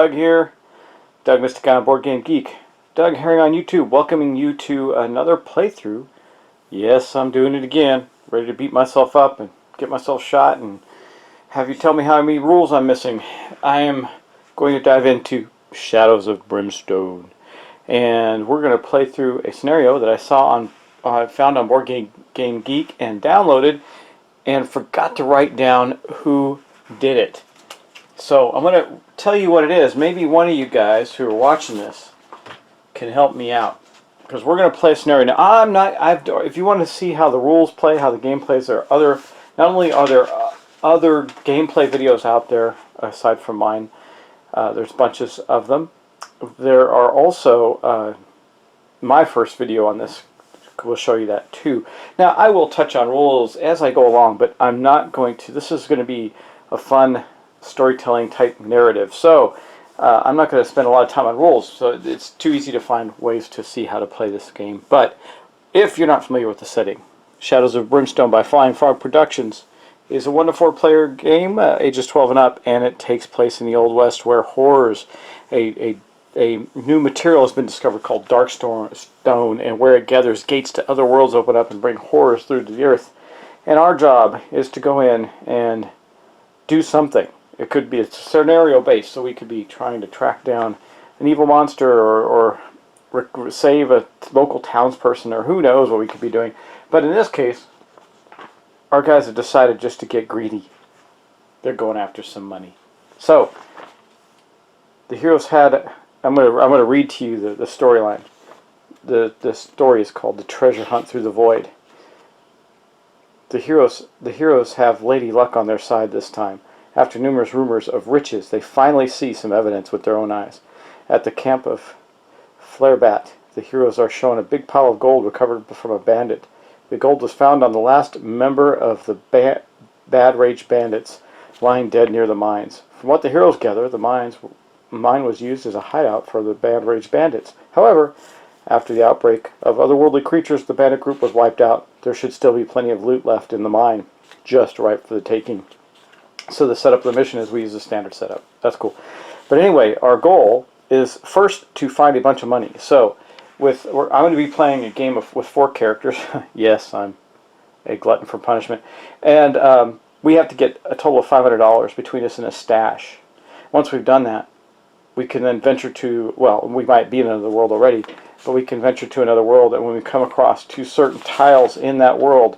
Doug here. Doug Mystic on Board Game Geek. Doug Herring on YouTube, welcoming you to another playthrough. Yes, I'm doing it again. Ready to beat myself up and get myself shot and have you tell me how many rules I'm missing. I am going to dive into Shadows of Brimstone. And we're going to play through a scenario that I saw on, found on Board Game Geek and downloaded and forgot to write down who did it. So I'm going to tell you what it is. Maybe one of you guys who are watching this can help me out, because we're going to play a scenario. Now, if you want to see how the rules play, how the game plays, not only are there other gameplay videos out there aside from mine. There's bunches of them. There are also my first video on this will show you that too. Now, I will touch on rules as I go along, but I'm not going to. This is going to be a fun storytelling type narrative, so I'm not going to spend a lot of time on rules, so it's too easy to find ways to see how to play this game. But if you're not familiar with the setting, Shadows of Brimstone by Flying Frog Productions is a 1 to 4 player game, ages 12 and up, and it takes place in the Old West, where horrors, a new material has been discovered called Darkstone, and where it gathers gates to other worlds open up and bring horrors through to the earth. And our job is to go in and do something. It could be a scenario based, so we could be trying to track down an evil monster or save a local townsperson, or who knows what we could be doing. But in this case, our guys have decided just to get greedy. They're going after some money. So the heroes had. I'm gonna read to you the storyline. The story is called "The Treasure Hunt Through the Void." The heroes have Lady Luck on their side this time. After numerous rumors of riches, they finally see some evidence with their own eyes. At the camp of Flarebat, the heroes are shown a big pile of gold recovered from a bandit. The gold was found on the last member of the Bad Rage Bandits, lying dead near the mines. From what the heroes gather, the mine was used as a hideout for the Bad Rage Bandits. However, after the outbreak of otherworldly creatures, the bandit group was wiped out. There should still be plenty of loot left in the mine, just ripe for the taking. So the setup of the mission is we use the standard setup. That's cool. But anyway, our goal is first to find a bunch of money. So I'm going to be playing a game with 4 characters. Yes, I'm a glutton for punishment. And we have to get a total of $500 between us and a stash. Once we've done that, we can then venture to, well, we might be in another world already, but we can venture to another world, and when we come across 2 certain tiles in that world,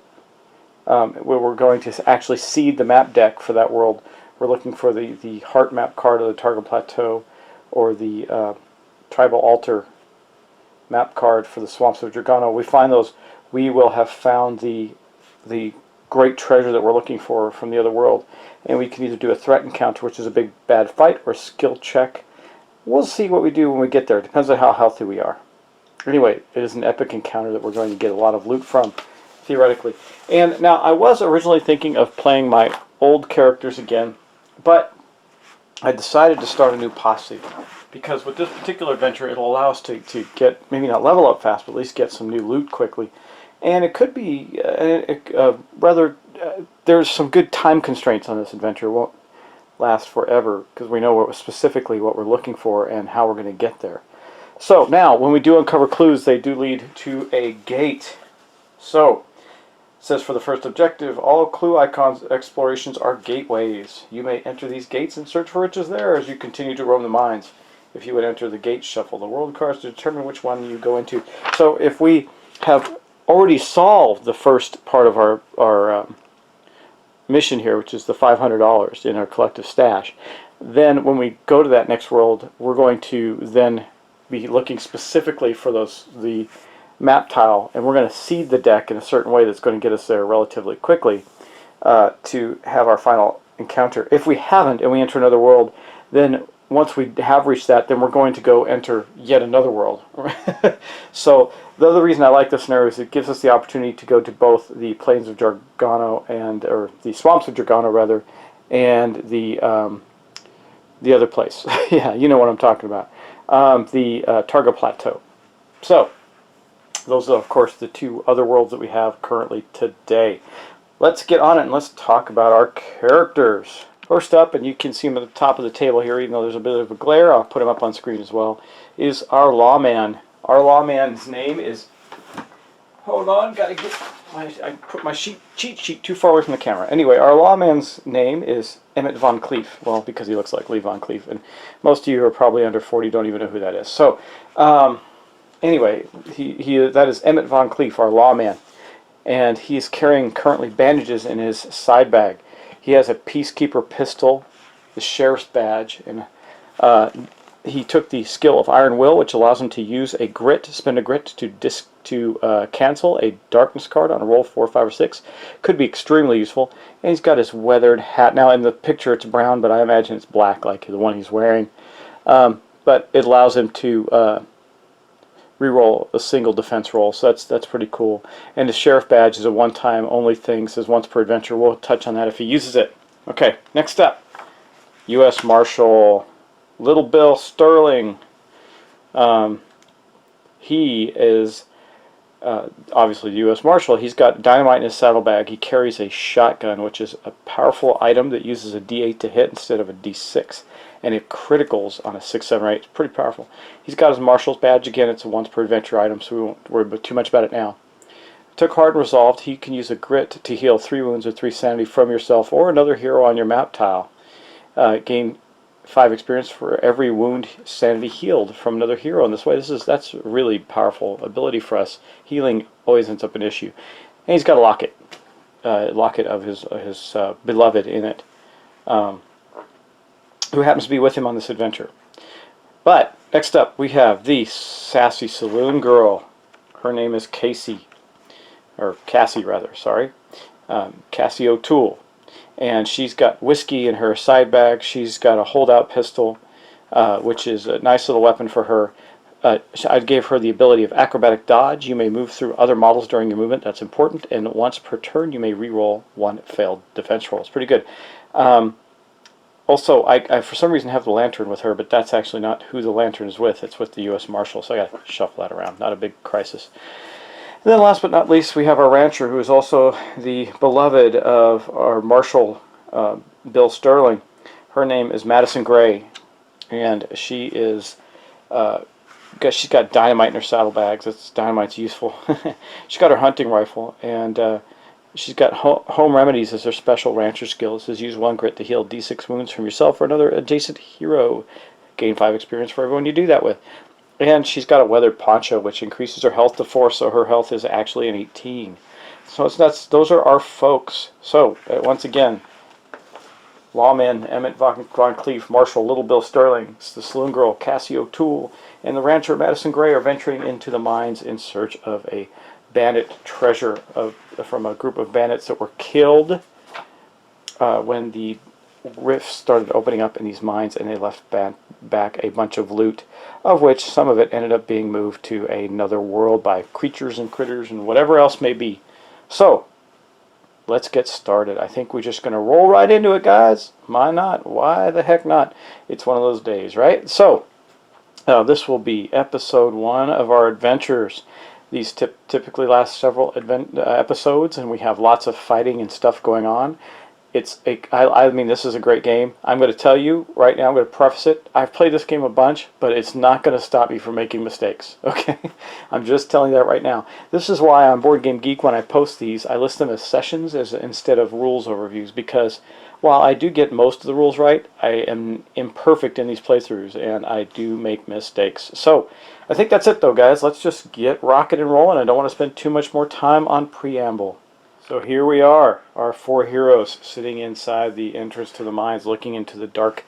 where we're going to actually seed the map deck for that world. We're looking for the heart map card of the Targa Plateau, or the tribal altar map card for the swamps of Dragano. We find those, we will have found the great treasure that we're looking for from the other world. And we can either do a threat encounter, which is a big bad fight, or a skill check. We'll see what we do when we get there. It depends on how healthy we are. Anyway, it is an epic encounter that we're going to get a lot of loot from, theoretically. And now, I was originally thinking of playing my old characters again, but I decided to start a new posse, because with this particular adventure, it'll allow us to get, maybe not level up fast, but at least get some new loot quickly. And it could be there's some good time constraints on this adventure. It won't last forever, because we know specifically what we're looking for and how we're going to get there. So now, when we do uncover clues, they do lead to a gate. So it says, for the first objective, all clue icons explorations are gateways. You may enter these gates and search for riches there as you continue to roam the mines. If you would enter the gate, shuffle the world cards to determine which one you go into. So if we have already solved the first part of our mission here, which is the $500 in our collective stash, then when we go to that next world, we're going to then be looking specifically for the map tile, and we're going to seed the deck in a certain way that's going to get us there relatively quickly to have our final encounter. If we haven't and we enter another world, then once we have reached that, then we're going to go enter yet another world. So the other reason I like this scenario is it gives us the opportunity to go to both the plains of Dragano, or the swamps of Dragano rather, and the other place. Yeah, you know what I'm talking about. The Targa Plateau. So those are, of course, the 2 other worlds that we have currently today. Let's get on it and let's talk about our characters. First up, and you can see him at the top of the table here, even though there's a bit of a glare, I'll put him up on screen as well, is our lawman. Our lawman's name is... Hold on, gotta get I put my cheat sheet too far away from the camera. Anyway, our lawman's name is Emmett Von Cleef. Well, because he looks like Lee Von Cleef, and most of you are probably under 40, don't even know who that is. So, anyway, that is Emmett Von Cleef, our lawman, and he's carrying currently bandages in his side bag. He has a peacekeeper pistol, the sheriff's badge, and he took the skill of Iron Will, which allows him to use a grit, spend a grit to cancel a darkness card on a roll 4, 5, or 6. Could be extremely useful. And he's got his weathered hat. Now in the picture it's brown, but I imagine it's black like the one he's wearing. But it allows him to reroll a single defense roll, so that's pretty cool. And the sheriff badge is a one-time only thing, says once per adventure. We'll touch on that if he uses it. Okay, next up, U.S. Marshal Little Bill Sterling. He is obviously the U.S. Marshal. He's got dynamite in his saddlebag. He carries a shotgun, which is a powerful item that uses a D8 to hit instead of a D6. And it criticals on a 6, 7, or 8. It's pretty powerful. He's got his Marshal's badge. Again, it's a once per adventure item, so we won't worry too much about it now. Took Hard and Resolved. He can use a grit to heal 3 wounds or 3 sanity from yourself or another hero on your map tile. Gain 5 experience for every wound sanity healed from another hero in this way. That's a really powerful ability for us. Healing always ends up an issue. And he's got a locket. Locket of his beloved in it. Who happens to be with him on this adventure. But next up we have the sassy saloon girl. Her name is Cassie, or Cassie rather, sorry. Cassie O'Toole. And she's got whiskey in her side bag. She's got a holdout pistol, which is a nice little weapon for her. I gave her the ability of acrobatic dodge. You may move through other models during your movement. That's important. And once per turn, you may re-roll 1 failed defense roll. It's pretty good. Also, I for some reason have the lantern with her, but that's actually not who the lantern is with. It's with the U.S. Marshal, so I got to shuffle that around. Not a big crisis. And then last but not least, we have our rancher, who is also the beloved of our Marshal, Bill Sterling. Her name is Madison Gray, and she is, she's got dynamite in her saddlebags. Dynamite's useful. She's got her hunting rifle, and she's got home remedies as her special rancher skill. It says use 1 grit to heal D6 wounds from yourself or another adjacent hero. Gain 5 experience for everyone you do that with. And she's got a weathered poncho, which increases her health to 4, so her health is actually an 18. So those are our folks. So, once again, Lawman Emmett Von Cleef, Marshal Little Bill Sterling, the saloon girl Cassie O'Toole, and the rancher Madison Gray are venturing into the mines in search of a bandit treasure from a group of bandits that were killed when the rifts started opening up in these mines, and they left back a bunch of loot, of which some of it ended up being moved to another world by creatures and critters and whatever else may be. So, let's get started. I think we're just going to roll right into it, guys. Why not? Why the heck not? It's one of those days, right? So, this will be episode 1 of our adventures. These typically last several episodes, and we have lots of fighting and stuff going on. I mean, this is a great game. I'm going to tell you right now, I'm going to preface it. I've played this game a bunch, but it's not going to stop me from making mistakes, okay? I'm just telling you that right now. This is why on Board Game Geek, when I post these, I list them as sessions instead of rules overviews, because while I do get most of the rules right, I am imperfect in these playthroughs, and I do make mistakes. So, I think that's it though, guys. Let's just get rocking and rolling. I don't want to spend too much more time on preamble. So here we are, our 4 heroes sitting inside the entrance to the mines, looking into the dark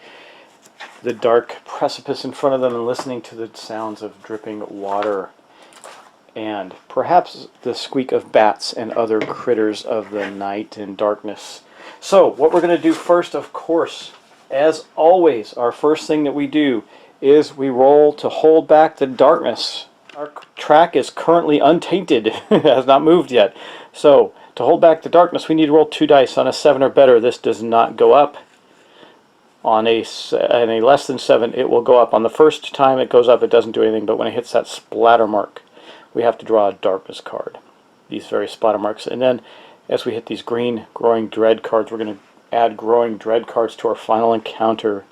precipice in front of them and listening to the sounds of dripping water and perhaps the squeak of bats and other critters of the night and darkness. So what we're going to do first, of course, as always, our first thing that we do is we roll to hold back the darkness. Our track is currently untainted. It has not moved yet. So to hold back the darkness, we need to roll 2 dice. On a 7 or better, this does not go up. On a less than 7, it will go up. On the first time it goes up, it doesn't do anything, but when it hits that splatter mark, we have to draw a darkness card. These very splatter marks. And then, as we hit these green growing dread cards, we're going to add growing dread cards to our final encounter.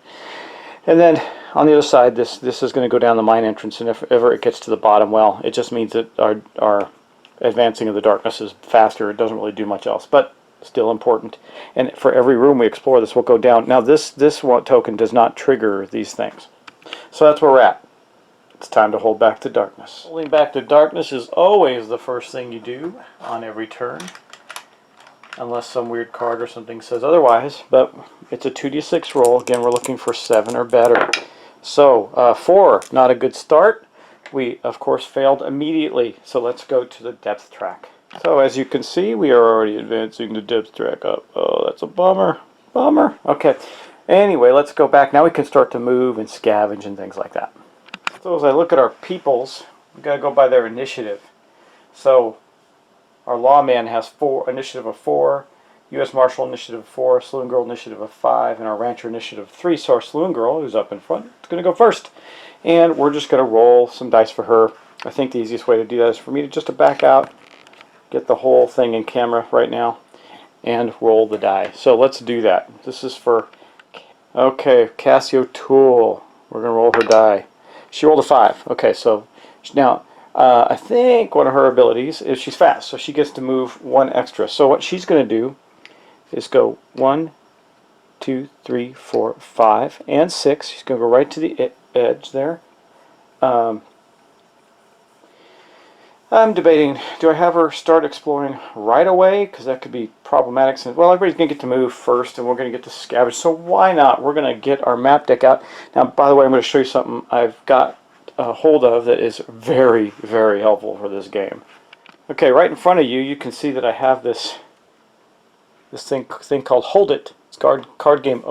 And then on the other side, this is going to go down the mine entrance, and if ever it gets to the bottom, well, it just means that our advancing of the darkness is faster. It doesn't really do much else, but still important. And for every room we explore, this will go down. Now this one token does not trigger these things. So that's where we're at. It's time to hold back the darkness. Holding back the darkness is always the first thing you do on every turn, unless some weird card or something says otherwise. But it's a 2d6 roll. Again, we're looking for 7 or better. So 4, not a good start. We of course failed immediately. So let's go to the depth track. So as you can see, we are already advancing the depth track up. Oh, that's a bummer. Bummer. Okay. Anyway, let's go back. Now we can start to move and scavenge and things like that. So as I look at our peoples, we've got to go by their initiative. So our lawman has initiative of 4, U.S. Marshal initiative of 4, Saloon Girl initiative of 5, and our Rancher initiative of 3. So our Saloon Girl, who's up in front, is going to go first. And we're just going to roll some dice for her. I think the easiest way to do that is for me to back out, get the whole thing in camera right now, and roll the die. So let's do that. This is for, okay, Cassio Tool. We're going to roll her die. She rolled a 5. Okay, so now I think one of her abilities is she's fast, so she gets to move 1 extra. So what she's going to do is go 1, 2, 3, 4, 5, and 6. She's going to go right to the edge there. I'm debating, do I have her start exploring right away? Because that could be problematic. Since, well, everybody's going to get to move first, and we're going to get to scavenge. So why not? We're going to get our map deck out. Now, by the way, I'm going to show you something I've got a hold of that is very, very helpful for this game. Okay, right in front of you, you can see that I have this thing called Hold It. It's card game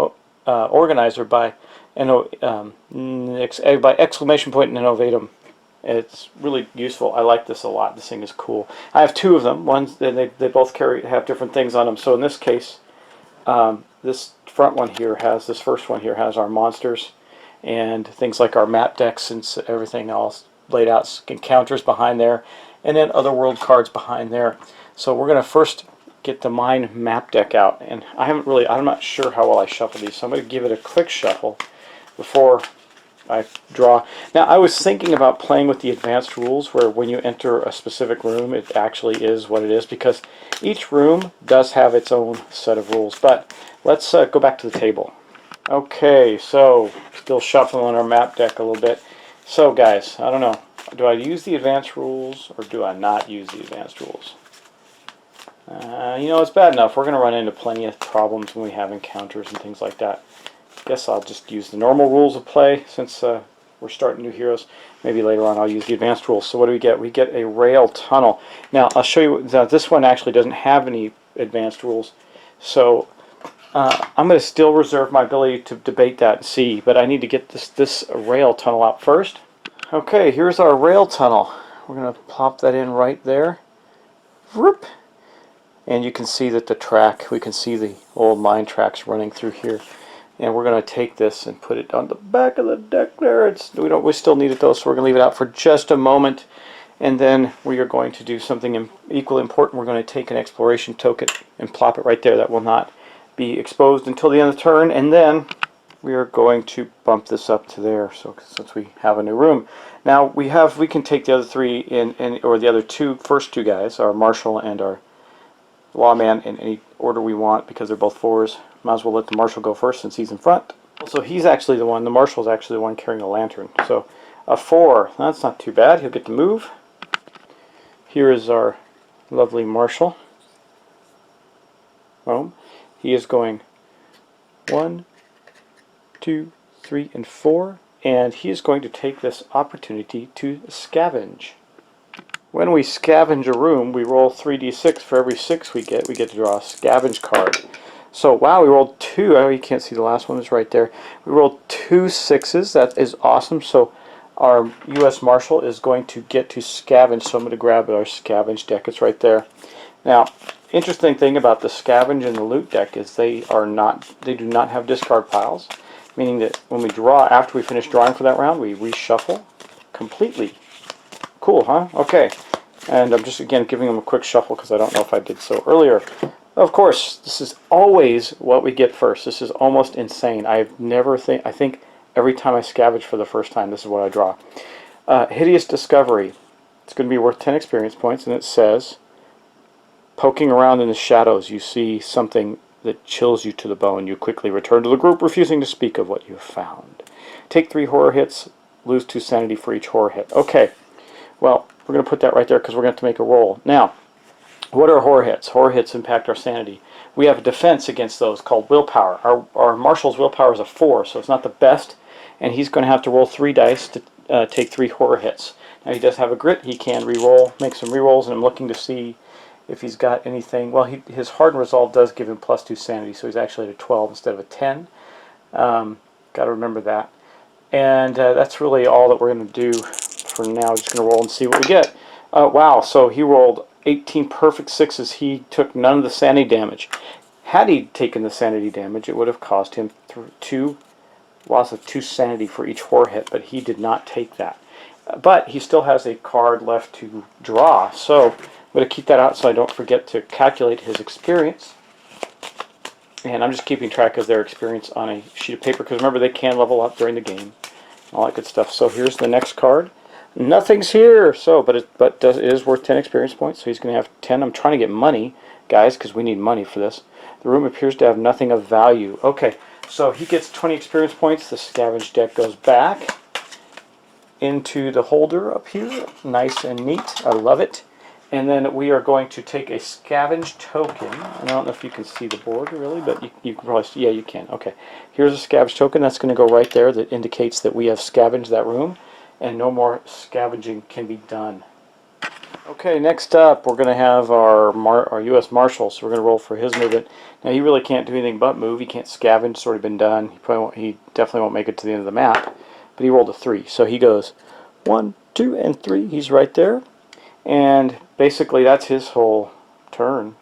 organizer by exclamation point and Innovatum. It's really useful. I like this a lot. This thing is cool. I have 2 of them. One's they both have different things on them. So in this case, this front one here has, this first one here has our monsters and things like our map decks and everything else laid out. Encounters behind there, and then other world cards behind there. So we're going to first get the mine map deck out, and I'm not sure how well I shuffle these, so I'm going to give it a quick shuffle before I draw. Now, I was thinking about playing with the advanced rules where when you enter a specific room, it actually is what it is, because each room does have its own set of rules. But let's go back to the table. Okay, so still shuffling our map deck a little bit. So guys, I don't know. Do I use the advanced rules or do I not use the advanced rules? You know, it's bad enough. We're going to run into plenty of problems when we have encounters and things like that. Guess I'll just use the normal rules of play since we're starting new heroes. Maybe later on I'll use the advanced rules. So what do we get? We get a rail tunnel. Now I'll show you that this one actually doesn't have any advanced rules. So I'm going to still reserve my ability to debate that and see, but I need to get this rail tunnel out first. Okay, here's our rail tunnel. We're going to plop that in right there. Whoop. And you can see that the track, we can see the old mine tracks running through here. And we're going to take this and put it on the back of the deck there. We still need it though, so we're going to leave it out for just a moment. And then we are going to do something equally important. We're going to take an exploration token and plop it right there. That will not be exposed until the end of the turn. And then we are going to bump this up to there. So since we have a new room. Now we can take the other 3 or the other first two guys, our Marshal and our Lawman, in any order we want because they're both 4s. Might as well let the Marshal go first since he's in front. So he's actually the Marshal's actually the one carrying the lantern. So a 4, that's not too bad. He'll get to move. Here is our lovely Marshal. Boom. He is going 1, 2, 3, and 4. And he is going to take this opportunity to scavenge. When we scavenge a room, we roll 3d6. For every 6 we get to draw a scavenge card. So, wow, we rolled 2. Oh, you can't see the last one. It's right there. We rolled 2 6s. That is awesome. So, our U.S. Marshal is going to get to scavenge. So, I'm going to grab our scavenge deck. It's right there. Now, interesting thing about the scavenge and the loot deck is they do not have discard piles. Meaning that when we draw, after we finish drawing for that round, we reshuffle completely. Cool, huh? Okay. And I'm just, again, giving them a quick shuffle because I don't know if I did so earlier. Of course, this is always what we get first. This is almost insane. I think every time I scavenge for the first time, this is what I draw. Hideous Discovery. It's going to be worth 10 experience points, and it says, poking around in the shadows, you see something that chills you to the bone. You quickly return to the group, refusing to speak of what you have found. Take 3 horror hits, lose 2 sanity for each horror hit. Okay, well, we're going to put that right there because we're going to have to make a roll. Now, what are horror hits? Horror hits impact our sanity. We have a defense against those called willpower. Our marshal's willpower is a 4, so it's not the best, and he's going to have to roll 3 dice to take 3 horror hits. Now he does have a grit. He can re-roll, make some re-rolls, and I'm looking to see if he's got anything. Well, his Hardened Resolve does give him +2 sanity, so he's actually at a 12 instead of a 10. Got to remember that. And that's really all that we're going to do for now. Just going to roll and see what we get. Wow, so he rolled 18 perfect 6s. He took none of the sanity damage. Had he taken the sanity damage, it would have cost him loss of 2 sanity for each horror hit, but he did not take that. But he still has a card left to draw, so I'm going to keep that out so I don't forget to calculate his experience. And I'm just keeping track of their experience on a sheet of paper, because remember, they can level up during the game, all that good stuff. So here's the next card. Nothing's here, so it is worth 10 experience points, so he's going to have 10. I'm trying to get money, guys, because we need money for this. The room appears to have nothing of value. Okay, so he gets 20 experience points. The scavenge deck goes back into the holder up here. Nice and neat. I love it. And then we are going to take a scavenge token. And I don't know if you can see the board really, but you can probably see. Yeah, you can. Okay. Here's a scavenge token. That's going to go right there. That indicates that we have scavenged that room, and no more scavenging can be done. Okay, next up we're going to have our U.S. Marshal. So we're going to roll for his movement. Now he really can't do anything but move. He can't scavenge. It's already been done. He definitely won't make it to the end of the map. But he rolled a 3. So he goes 1, 2, and 3. He's right there. And basically that's his whole turn.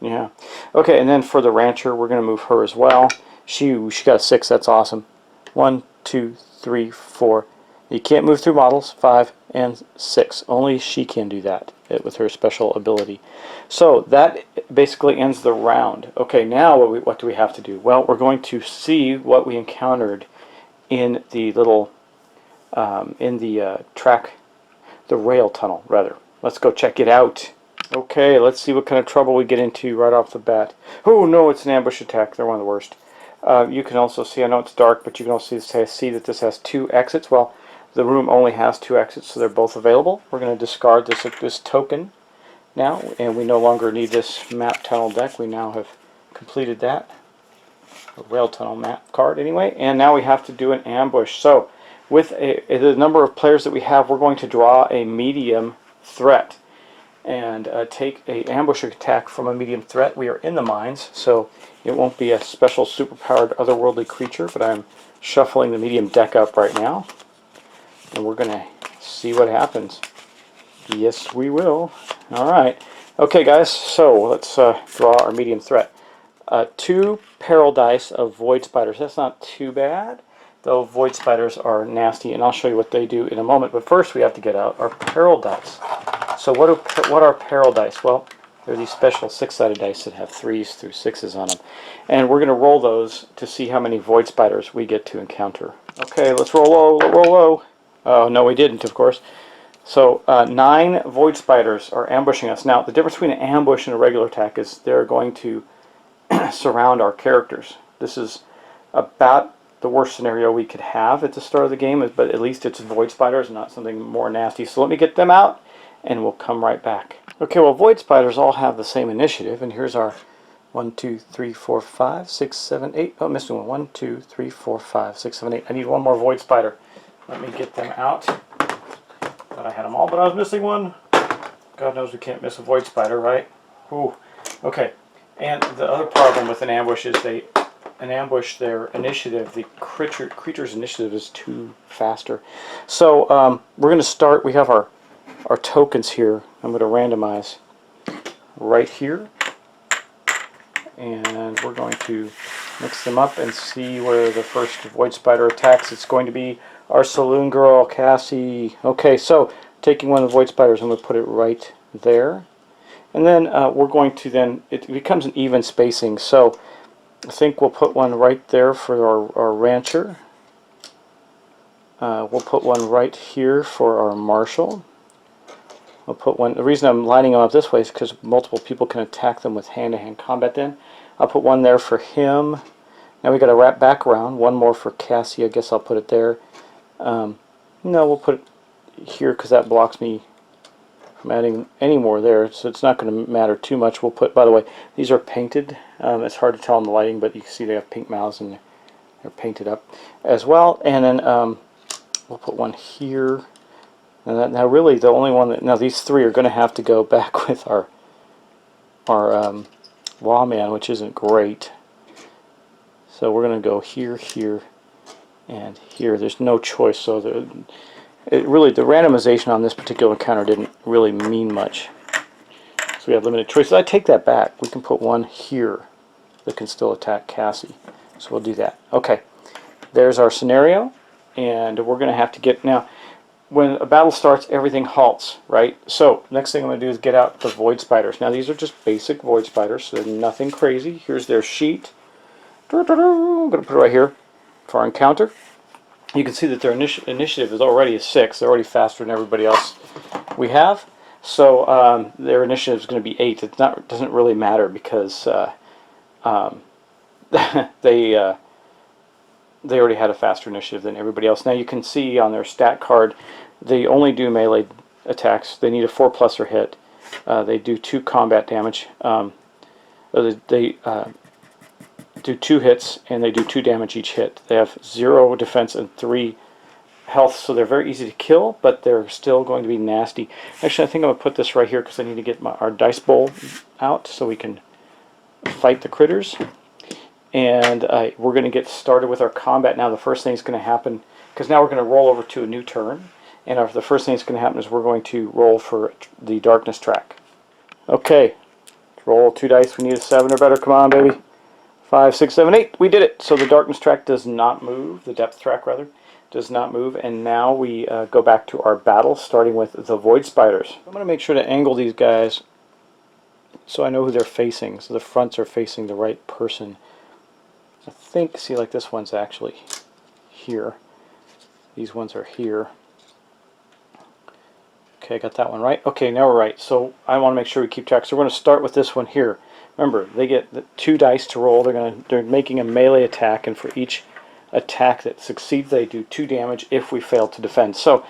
Yeah. Okay, and then for the rancher, we're going to move her as well. She got a 6. That's awesome. 1, 2, 3, 4. You can't move through models. 5 and 6. Only she can do that with her special ability. So that basically ends the round. Okay, now what do we have to do? Well, we're going to see what we encountered in the little the rail tunnel rather. Let's go check it out. Okay, let's see what kind of trouble we get into right off the bat. Oh no, it's an ambush attack. They're one of the worst. You can also see, I know it's dark, but you can also see that this has 2 exits. Well, the room only has 2 exits, so they're both available. We're going to discard this token now, and we no longer need this map tunnel deck. We now have completed that. A rail tunnel map card anyway, and now we have to do an ambush. So with the number of players that we have, we're going to draw a medium threat and take a ambush attack from a medium threat. We are in the mines, so it won't be a special superpowered otherworldly creature, but I'm shuffling the medium deck up right now, and we're going to see what happens. Yes, we will. Alright. Okay, guys, so let's draw our medium threat. 2 peril dice of void spiders. That's not too bad, though void spiders are nasty, and I'll show you what they do in a moment. But first we have to get out our peril dice. So what are peril dice? Well, they're these special 6-sided dice that have 3s through 6s on them. And we're going to roll those to see how many void spiders we get to encounter. Okay, let's roll low, roll low. Oh, no, we didn't, of course. So 9 void spiders are ambushing us. Now, the difference between an ambush and a regular attack is they're going to surround our characters. This is about the worst scenario we could have at the start of the game, but at least it's void spiders, not something more nasty. So let me get them out, and we'll come right back. Okay, well, void spiders all have the same initiative, and here's our 1, 2, 3, 4, 5, 6, 7, 8. Oh, missing one. 1, 2, 3, 4, 5, 6, 7, 8. I need one more void spider. Let me get them out. Thought I had them all, but I was missing one. God knows we can't miss a void spider, right? Ooh. Okay. And the other problem with an ambush is their initiative, the creature's initiative is too faster. So we're going to start. We have our tokens here. I'm going to randomize right here, and we're going to mix them up and see where the first void spider attacks. It's going to be our saloon girl, Cassie. Okay, so taking one of the void spiders, I'm going to put it right there. And then we're going to then, it becomes an even spacing. So I think we'll put one right there for our rancher. We'll put one right here for our marshal. We'll put one, the reason I'm lining them up this way is because multiple people can attack them with hand-to-hand combat then. I'll put one there for him. Now we got to wrap back around. One more for Cassie. I guess I'll put it there. No, we'll put it here because that blocks me from adding any more there, so it's not going to matter too much. We'll put, by the way, these are painted. It's hard to tell in the lighting, but you can see they have pink mouths and they're painted up as well. And then we'll put one here. Now really the only one that, now these three are going to have to go back with our lawman, which isn't great. So we're going to go here, here, and here. There's no choice, so the randomization on this particular encounter didn't really mean much. So we had limited choices. I take that back. We can put one here that can still attack Cassie. So we'll do that. Okay, there's our scenario, and we're going to have to get, now when a battle starts, everything halts, right? So next thing I'm going to do is get out the void spiders. Now these are just basic void spiders, so they're nothing crazy. Here's their sheet. I'm going to put it right here for our encounter. You can see that their initiative is already a 6. They're already faster than everybody else we have. So their initiative is going to be 8. It doesn't really matter because they already had a faster initiative than everybody else. Now you can see on their stat card, they only do melee attacks. They need a 4+ or hit. They do 2 combat damage. They do 2 hits, and they do 2 damage each hit. They have 0 defense and 3 health, so they're very easy to kill, but they're still going to be nasty. Actually, I think I'm going to put this right here because I need to get our dice bowl out so we can fight the critters. And we're going to get started with our combat now. The first thing that's going to happen, because now we're going to roll over to a new turn, and the first thing that's going to happen is we're going to roll for the darkness track. Okay, roll 2 dice. We need a 7 or better. Come on, baby. 5, 6, 7, 8. We did it. So the darkness track does not move. The depth track, rather, does not move. And now we go back to our battle, starting with the void spiders. I'm going to make sure to angle these guys so I know who they're facing. So the fronts are facing the right person. I think, see, like this one's actually here. These ones are here. Okay, I got that one right. Okay, now we're right. So I want to make sure we keep track. So we're going to start with this one here. Remember, they get 2 dice to roll. They're making a melee attack, and for each attack that succeeds, they do 2 damage if we fail to defend. So,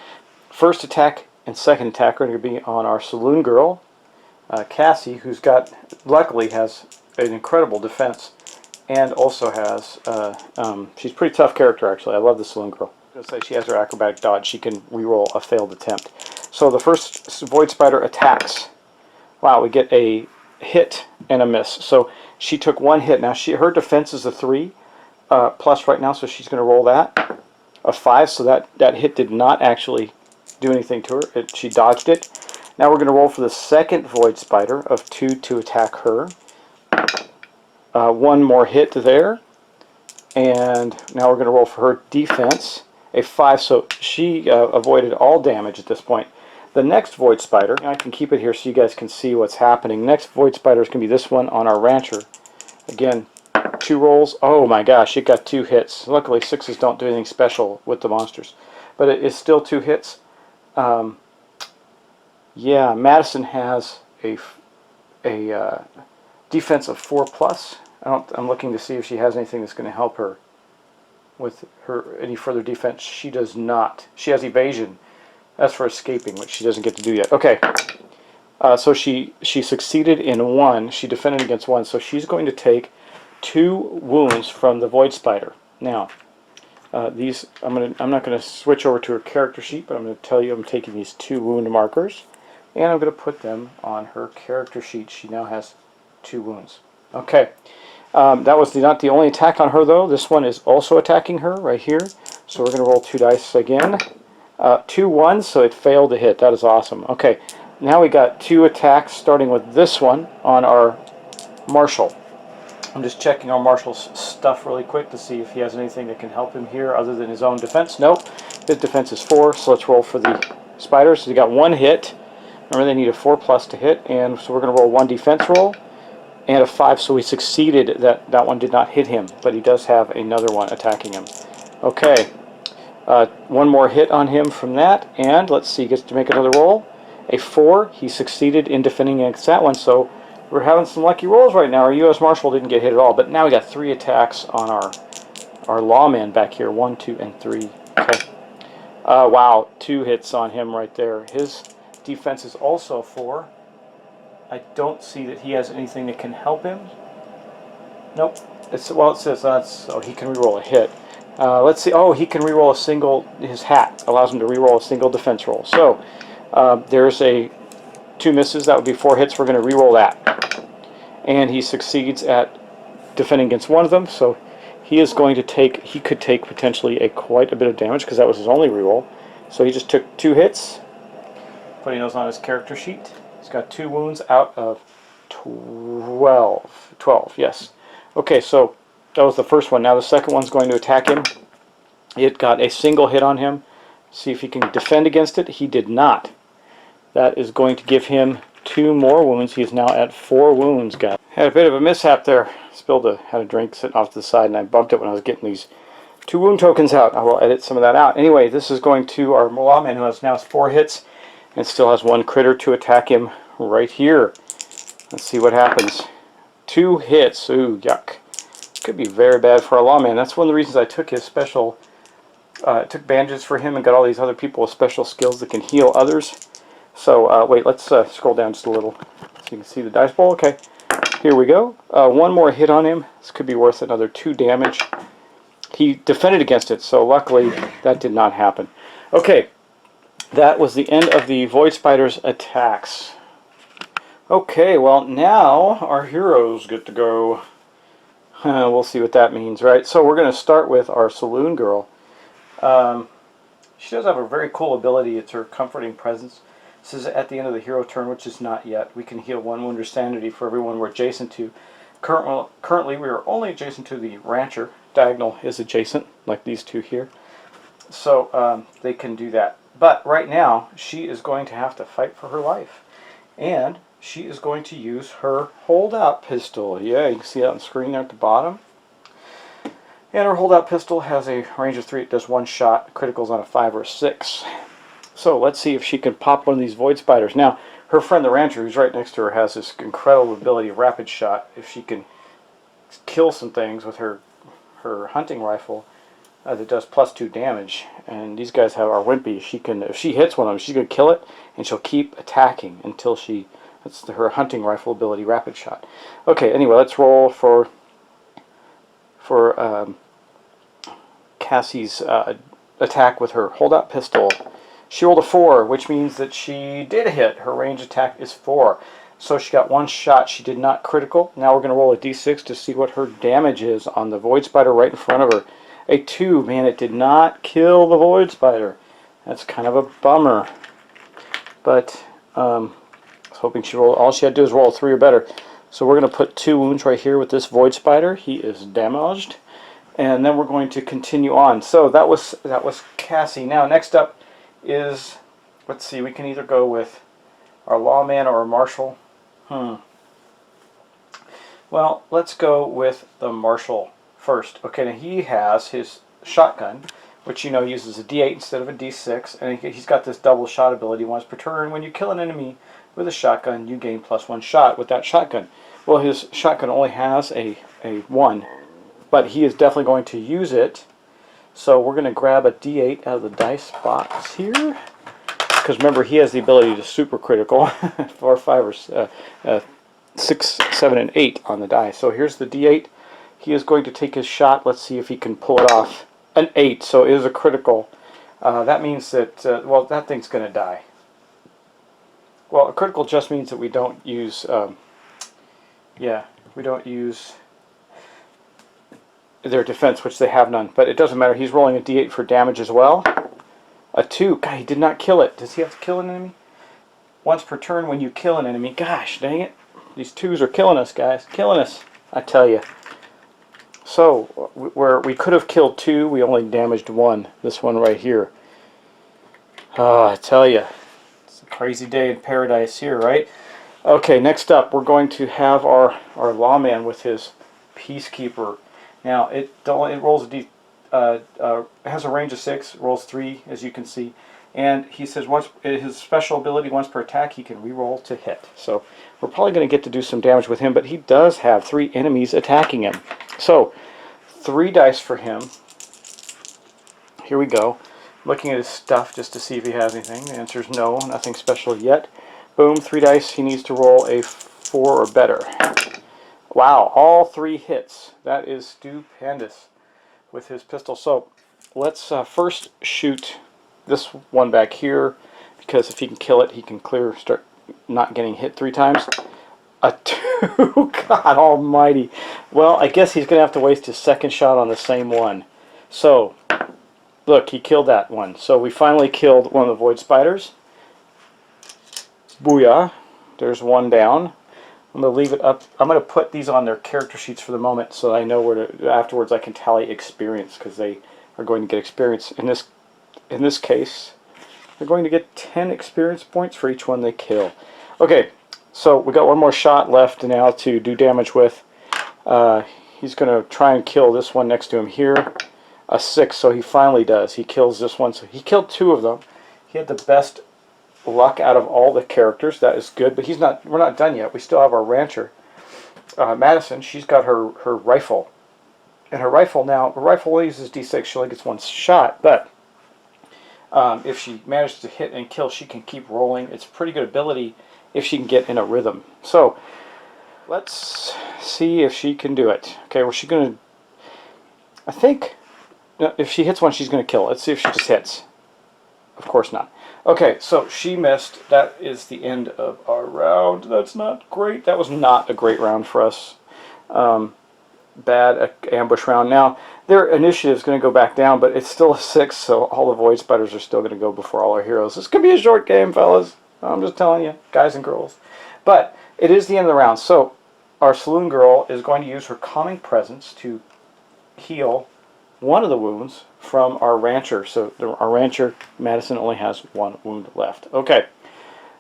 first attack and second attack are going to be on our saloon girl, Cassie, who's luckily has an incredible defense, and also has, she's a pretty tough character actually. I love the saloon girl. I was going to say she has her acrobatic dodge. She can reroll a failed attempt. So the first void spider attacks. Wow, we get a hit and a miss. So she took 1 hit. Now her defense is a 3 plus right now, so she's going to roll that. A 5, so that hit did not actually do anything to her. She dodged it. Now we're going to roll for the second void spider of 2 to attack her. 1 more hit there. And now we're going to roll for her defense. A 5, so she avoided all damage at this point. The next void spider, I can keep it here so you guys can see what's happening. Next void spider is going to be this one on our rancher. Again, 2 rolls. Oh my gosh, it got 2 hits. Luckily 6s don't do anything special with the monsters. But it is still 2 hits. Yeah, Madison has a defense of 4+. I'm looking to see if she has anything that's going to help her with any further defense. She does not. She has evasion. That's for escaping, which she doesn't get to do yet. Okay, so she succeeded in 1. She defended against 1, so she's going to take 2 wounds from the void spider. Now, these I'm not going to switch over to her character sheet, but I'm going to tell you I'm taking these 2 wound markers, and I'm going to put them on her character sheet. She now has 2 wounds. Okay, that was not the only attack on her though. This one is also attacking her right here. So we're going to roll 2 dice again. 2 1s, so it failed to hit. That is awesome. Okay, now we got 2 attacks, starting with this one on our marshal. I'm just checking our marshal's stuff really quick to see if he has anything that can help him here other than his own defense. Nope, his defense is 4, so let's roll for the spiders. So he got 1 hit, Remember, they need a 4+ to hit, and so we're going to roll 1 defense roll and a 5, so he succeeded. That one did not hit him, but he does have another one attacking him. Okay, one more hit on him from that, and let's see, he gets to make another roll. A 4, he succeeded in defending against that one, so we're having some lucky rolls right now. Our U.S. Marshal didn't get hit at all, but now we got 3 attacks on our lawman back here, 1, 2, and 3. Okay. Wow, 2 hits on him right there. His defense is also 4. I don't see that he has anything that can help him. Nope. Well, it says so he can reroll a hit. Let's see. Oh, he can reroll a single. His hat allows him to reroll a single defense roll. So there's 2 misses. That would be 4 hits. We're going to reroll that, and he succeeds at defending against one of them. So he is going to take. He could take potentially quite a bit of damage because that was his only reroll. So he just took 2 hits. Putting those on his character sheet. He's got 2 wounds out of 12. 12, yes. Okay, so that was the first one. Now the second one's going to attack him. It got a single hit on him. See if he can defend against it. He did not. That is going to give him 2 more wounds. He is now at 4 wounds, guys. Had a bit of a mishap there. Had a drink sitting off to the side, and I bumped it when I was getting these 2 wound tokens out. I will edit some of that out. Anyway, this is going to our lawman, who has now 4 hits. And still has 1 critter to attack him right here. Let's see what happens. 2 hits. Ooh, yuck. Could be very bad for our lawman. That's one of the reasons I took his special... took bandages for him and got all these other people with special skills that can heal others. So, wait, let's scroll down just a little so you can see the dice bowl. Okay, here we go. 1 more hit on him. This could be worth another 2 damage. He defended against it, so luckily that did not happen. Okay. That was the end of the Void Spider's attacks. Okay, well, now our heroes get to go. We'll see what that means, right? So we're going to start with our Saloon Girl. She does have a very cool ability. It's her Comforting Presence. This is at the end of the hero turn, which is not yet. We can heal 1 wound or sanity for everyone we're adjacent to. Currently, we are only adjacent to the Rancher. Diagonal is adjacent, like these 2 here. So they can do that. But right now, she is going to have to fight for her life. And she is going to use her holdout pistol. Yeah, you can see that on the screen there at the bottom. And her holdout pistol has a range of 3. It does 1 shot. Criticals on a 5 or a 6. So let's see if she can pop one of these Void Spiders. Now, her friend the Rancher, who's right next to her, has this incredible ability of Rapid Shot. If she can kill some things with her hunting rifle, that does +2 damage, and these guys are wimpy. If she hits one of them, she's going to kill it, and she'll keep attacking until that's her hunting rifle ability, Rapid Shot. Okay, anyway, let's roll for Cassie's attack with her holdout pistol. She rolled a 4, which means that she did hit. Her range attack is 4. So she got 1 shot. She did not critical. Now we're going to roll a d6 to see what her damage is on the Void Spider right in front of her. A 2. Man, it did not kill the Void Spider. That's kind of a bummer. But I was hoping she rolled. All she had to do is roll a 3 or better. So we're going to put 2 wounds right here with this Void Spider. He is damaged. And then we're going to continue on. So that was Cassie. Now next up is, let's see, we can either go with our lawman or our marshal. Well, let's go with the marshal first. Okay, now he has his shotgun, which uses a d8 instead of a d6, and he's got this double shot ability once per turn. When you kill an enemy with a shotgun, you gain +1 shot with that shotgun. Well, his shotgun only has a 1, but he is definitely going to use it. So we're going to grab a d8 out of the dice box here, because remember, he has the ability to super critical 4, 5, or 6, 7, and 8 on the die. So here's the d8. He is going to take his shot. Let's see if he can pull it off. An 8, so it is a critical. That means that, well, that thing's going to die. Well, a critical just means that we don't use, we don't use their defense, which they have none. But it doesn't matter. He's rolling a d8 for damage as well. A 2. God, he did not kill it. Does he have to kill an enemy? Once per turn when you kill an enemy. Gosh, dang it. These 2s are killing us, guys. Killing us, I tell you. So, where we could have killed 2, we only damaged 1. This one right here. Oh, I tell you. Crazy day in paradise here, right? Okay, next up we're going to have our lawman with his peacekeeper. Now it rolls a has a range of 6, rolls 3 as you can see, and he says once his special ability, once per attack, he can re-roll to hit. So we're probably going to get to do some damage with him, but he does have 3 enemies attacking him. So 3 dice for him. Here we go. Looking at his stuff just to see if he has anything. The answer is no, nothing special yet. Boom, 3 dice. He needs to roll a 4 or better. Wow, all 3 hits. That is stupendous with his pistol. So let's first shoot this one back here, because if he can kill it, he can start not getting hit 3 times. A 2, God almighty. Well, I guess he's going to have to waste his second shot on the same one. So, look, he killed that one. So we finally killed one of the void spiders. Booyah. There's one down. I'm going to leave it up. I'm going to put these on their character sheets for the moment so I know where to, afterwards I can tally experience, because they are going to get experience. In this case, they're going to get 10 experience points for each one they kill. Okay, so we got one more shot left now to do damage with. He's going to try and kill this one next to him here. A 6, so he finally does. He kills this one. So he killed 2 of them. He had the best luck out of all the characters. That is good, but we're not done yet. We still have our rancher, Madison. She's got her rifle. And her rifle only uses D6. She only gets 1 shot, but if she manages to hit and kill, she can keep rolling. It's a pretty good ability if she can get in a rhythm. So let's see if she can do it. Okay, well, she's going to, I think, if she hits one, she's going to kill. Let's see if she just hits. Of course not. Okay, so she missed. That is the end of our round. That's not great. That was not a great round for us. Bad ambush round. Now, their initiative is going to go back down, but it's still a 6, so all the void spiders are still going to go before all our heroes. This could be a short game, fellas. I'm just telling you, guys and girls. But it is the end of the round, so our saloon girl is going to use her calming presence to heal one of the wounds from our rancher. So our rancher, Madison, only has 1 wound left. Okay,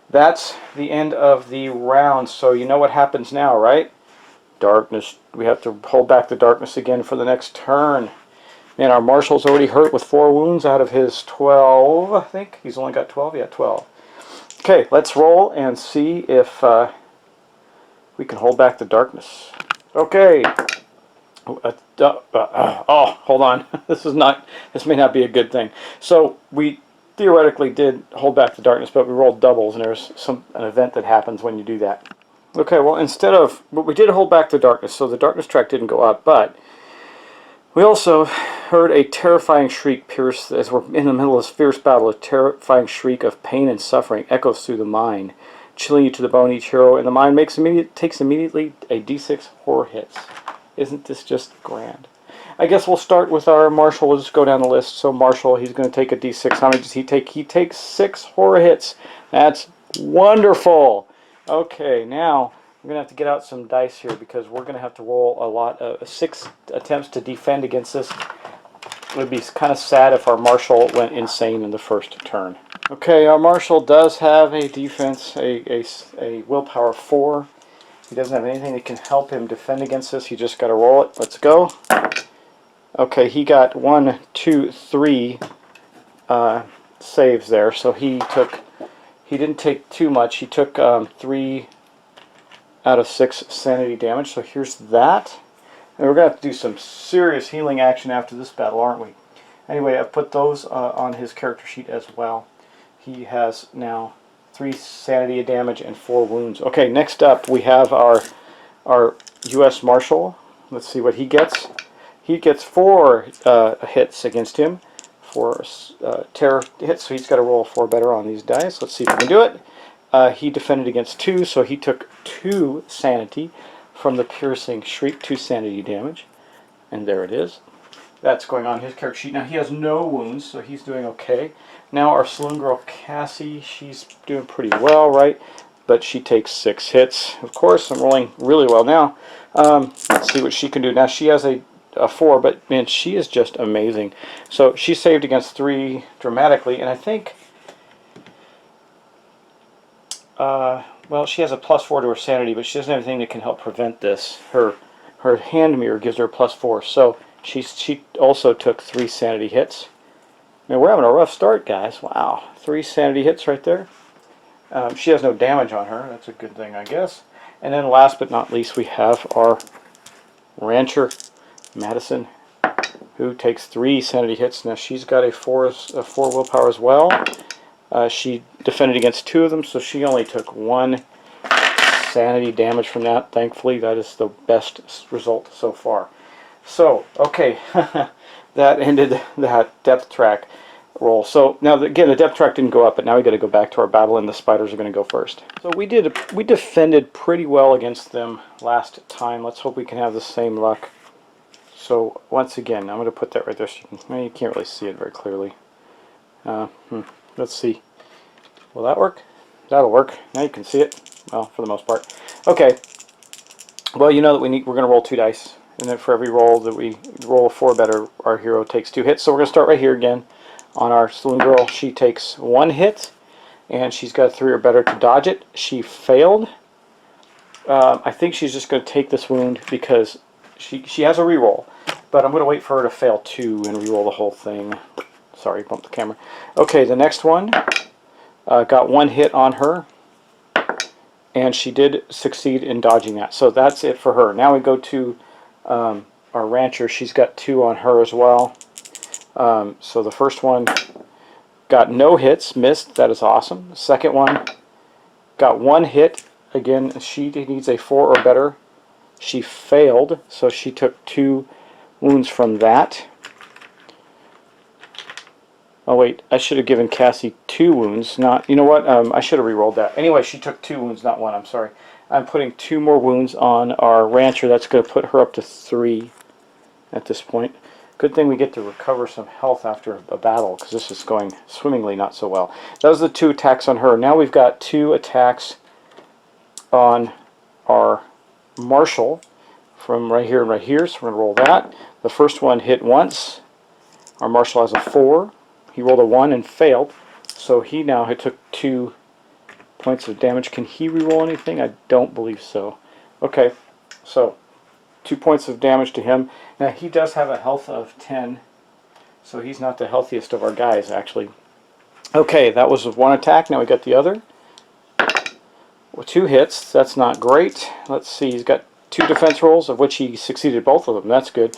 that's the end of the round. So you know what happens now, right? Darkness. We have to hold back the darkness again for the next turn. Man, our marshal's already hurt with 4 wounds out of his 12, I think. He's only got 12? Yeah, 12. Okay, let's roll and see if we can hold back the darkness. Okay. Oh, hold on. This may not be a good thing. So we theoretically did hold back the darkness, but we rolled doubles, and there's an event that happens when you do that. Okay, well, but we did hold back the darkness, so the darkness track didn't go up, but we also heard a terrifying shriek pierce, as we're in the middle of this fierce battle. A terrifying shriek of pain and suffering echoes through the mine, chilling you to the bone. Each hero in the mine takes immediately a d6 horror hits. Isn't this just grand? I guess we'll start with our Marshal. We'll just go down the list. So Marshal, he's going to take a d6. How many does he take? He takes 6 horror hits. That's wonderful. Okay, now we're going to have to get out some dice here, because we're going to have to roll a lot of 6 attempts to defend against this. It would be kind of sad if our Marshal went insane in the first turn. Okay, our Marshal does have a defense, a willpower 4. He doesn't have anything that can help him defend against this. He just got to roll it. Let's go. Okay, he got 1, 2, 3 saves there. So he didn't take too much. He took 3 out of 6 sanity damage. So here's that. And we're going to have to do some serious healing action after this battle, aren't we? Anyway, I've put those on his character sheet as well. He has now 3 sanity damage and 4 wounds. Okay, next up we have our U.S. Marshal. Let's see what he gets. He gets 4 hits against him. 4 terror hits, so he's got to roll 4 better on these dice. Let's see if he can do it. He defended against 2, so he took 2 sanity from the piercing shriek, 2 sanity damage. And there it is. That's going on his character sheet. Now he has no wounds, so he's doing okay. Now our saloon girl Cassie, she's doing pretty well, right? But she takes 6 hits. Of course, I'm rolling really well now. Let's see what she can do. Now she has a 4, but man, she is just amazing. So she saved against 3 dramatically, and I think well, she has a +4 to her sanity, but she doesn't have anything that can help prevent this. Her hand mirror gives her a +4, so she also took 3 sanity hits. I mean, we're having a rough start, guys. Wow, 3 sanity hits right there. She has no damage on her. That's a good thing, I guess. And then last but not least, we have our rancher, Madison, who takes 3 sanity hits. Now she's got a 4 willpower as well. She defended against 2 of them, so she only took 1 sanity damage from that. Thankfully, that is the best result so far. So, okay, that ended that depth track roll. So now again, the depth track didn't go up, but now we got to go back to our battle, and the spiders are going to go first. So we defended pretty well against them last time. Let's hope we can have the same luck. So once again, I'm going to put that right there. So you can't really see it very clearly. Let's see. Will that work? That'll work. Now you can see it. Well, for the most part. Okay. Well, you know that we're going to roll 2 dice, and then for every roll that we roll a 4 better, our hero takes 2 hits. So we're going to start right here again on our saloon girl. She takes 1 hit, and she's got 3 or better to dodge it. She failed. I think she's just going to take this wound because she has a reroll, but I'm going to wait for her to fail 2 and reroll the whole thing. Sorry, bumped the camera. Okay, the next one got 1 hit on her, and she did succeed in dodging that. So that's it for her. Now we go to our rancher. She's got 2 on her as well. So the first one got no hits, missed. That is awesome. The second one got 1 hit. Again, she needs a 4 or better. She failed, so she took 2 wounds from that. Oh wait, I should have given Cassie 2 wounds. Not, you know what? I should have re-rolled that. Anyway, she took 2 wounds, not 1. I'm sorry. I'm putting 2 more wounds on our rancher. That's going to put her up to 3 at this point. Good thing we get to recover some health after a battle, because this is going swimmingly not so well. Those are the 2 attacks on her. Now we've got 2 attacks on our marshal from right here and right here. So we're going to roll that. The first one hit once. Our marshal has a 4. He rolled a 1 and failed, so he now took 2 points of damage. Can he reroll anything? I don't believe so. Okay, so 2 points of damage to him. Now he does have a health of 10, so he's not the healthiest of our guys, actually. Okay, that was 1 attack. Now we got the other. With 2 hits, that's not great. Let's see, he's got 2 defense rolls, of which he succeeded both of them. That's good.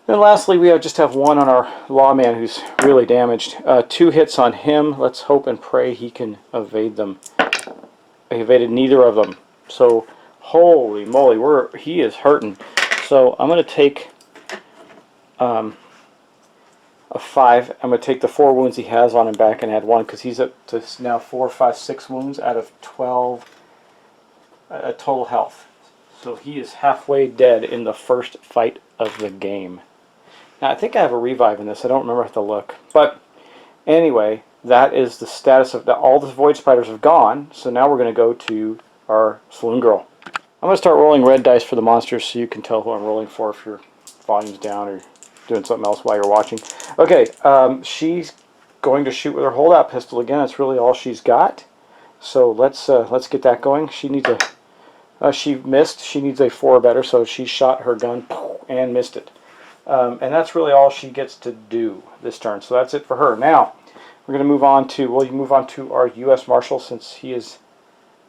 Then lastly, we just have 1 on our lawman who's really damaged. 2 hits on him. Let's hope and pray he can evade them. He evaded neither of them. So, holy moly, he is hurting. So I'm going to take a 5. I'm going to take the 4 wounds he has on him back and add 1, because he's up to now 4, 5, 6 wounds out of 12 total health. So he is halfway dead in the first fight of the game. Now, I think I have a revive in this. I don't remember how to look. But anyway, that is the status of all the void spiders have gone. So now we're going to go to our saloon girl. I'm going to start rolling red dice for the monsters so you can tell who I'm rolling for if your volume's down or doing something else while you're watching. Okay, she's going to shoot with her holdout pistol again. That's really all she's got. So let's get that going. She needs she missed. She needs a 4 or better, so she shot her gun and missed it. And that's really all she gets to do this turn. So that's it for her. Now, we're going to move on to, our U.S. Marshal, since he is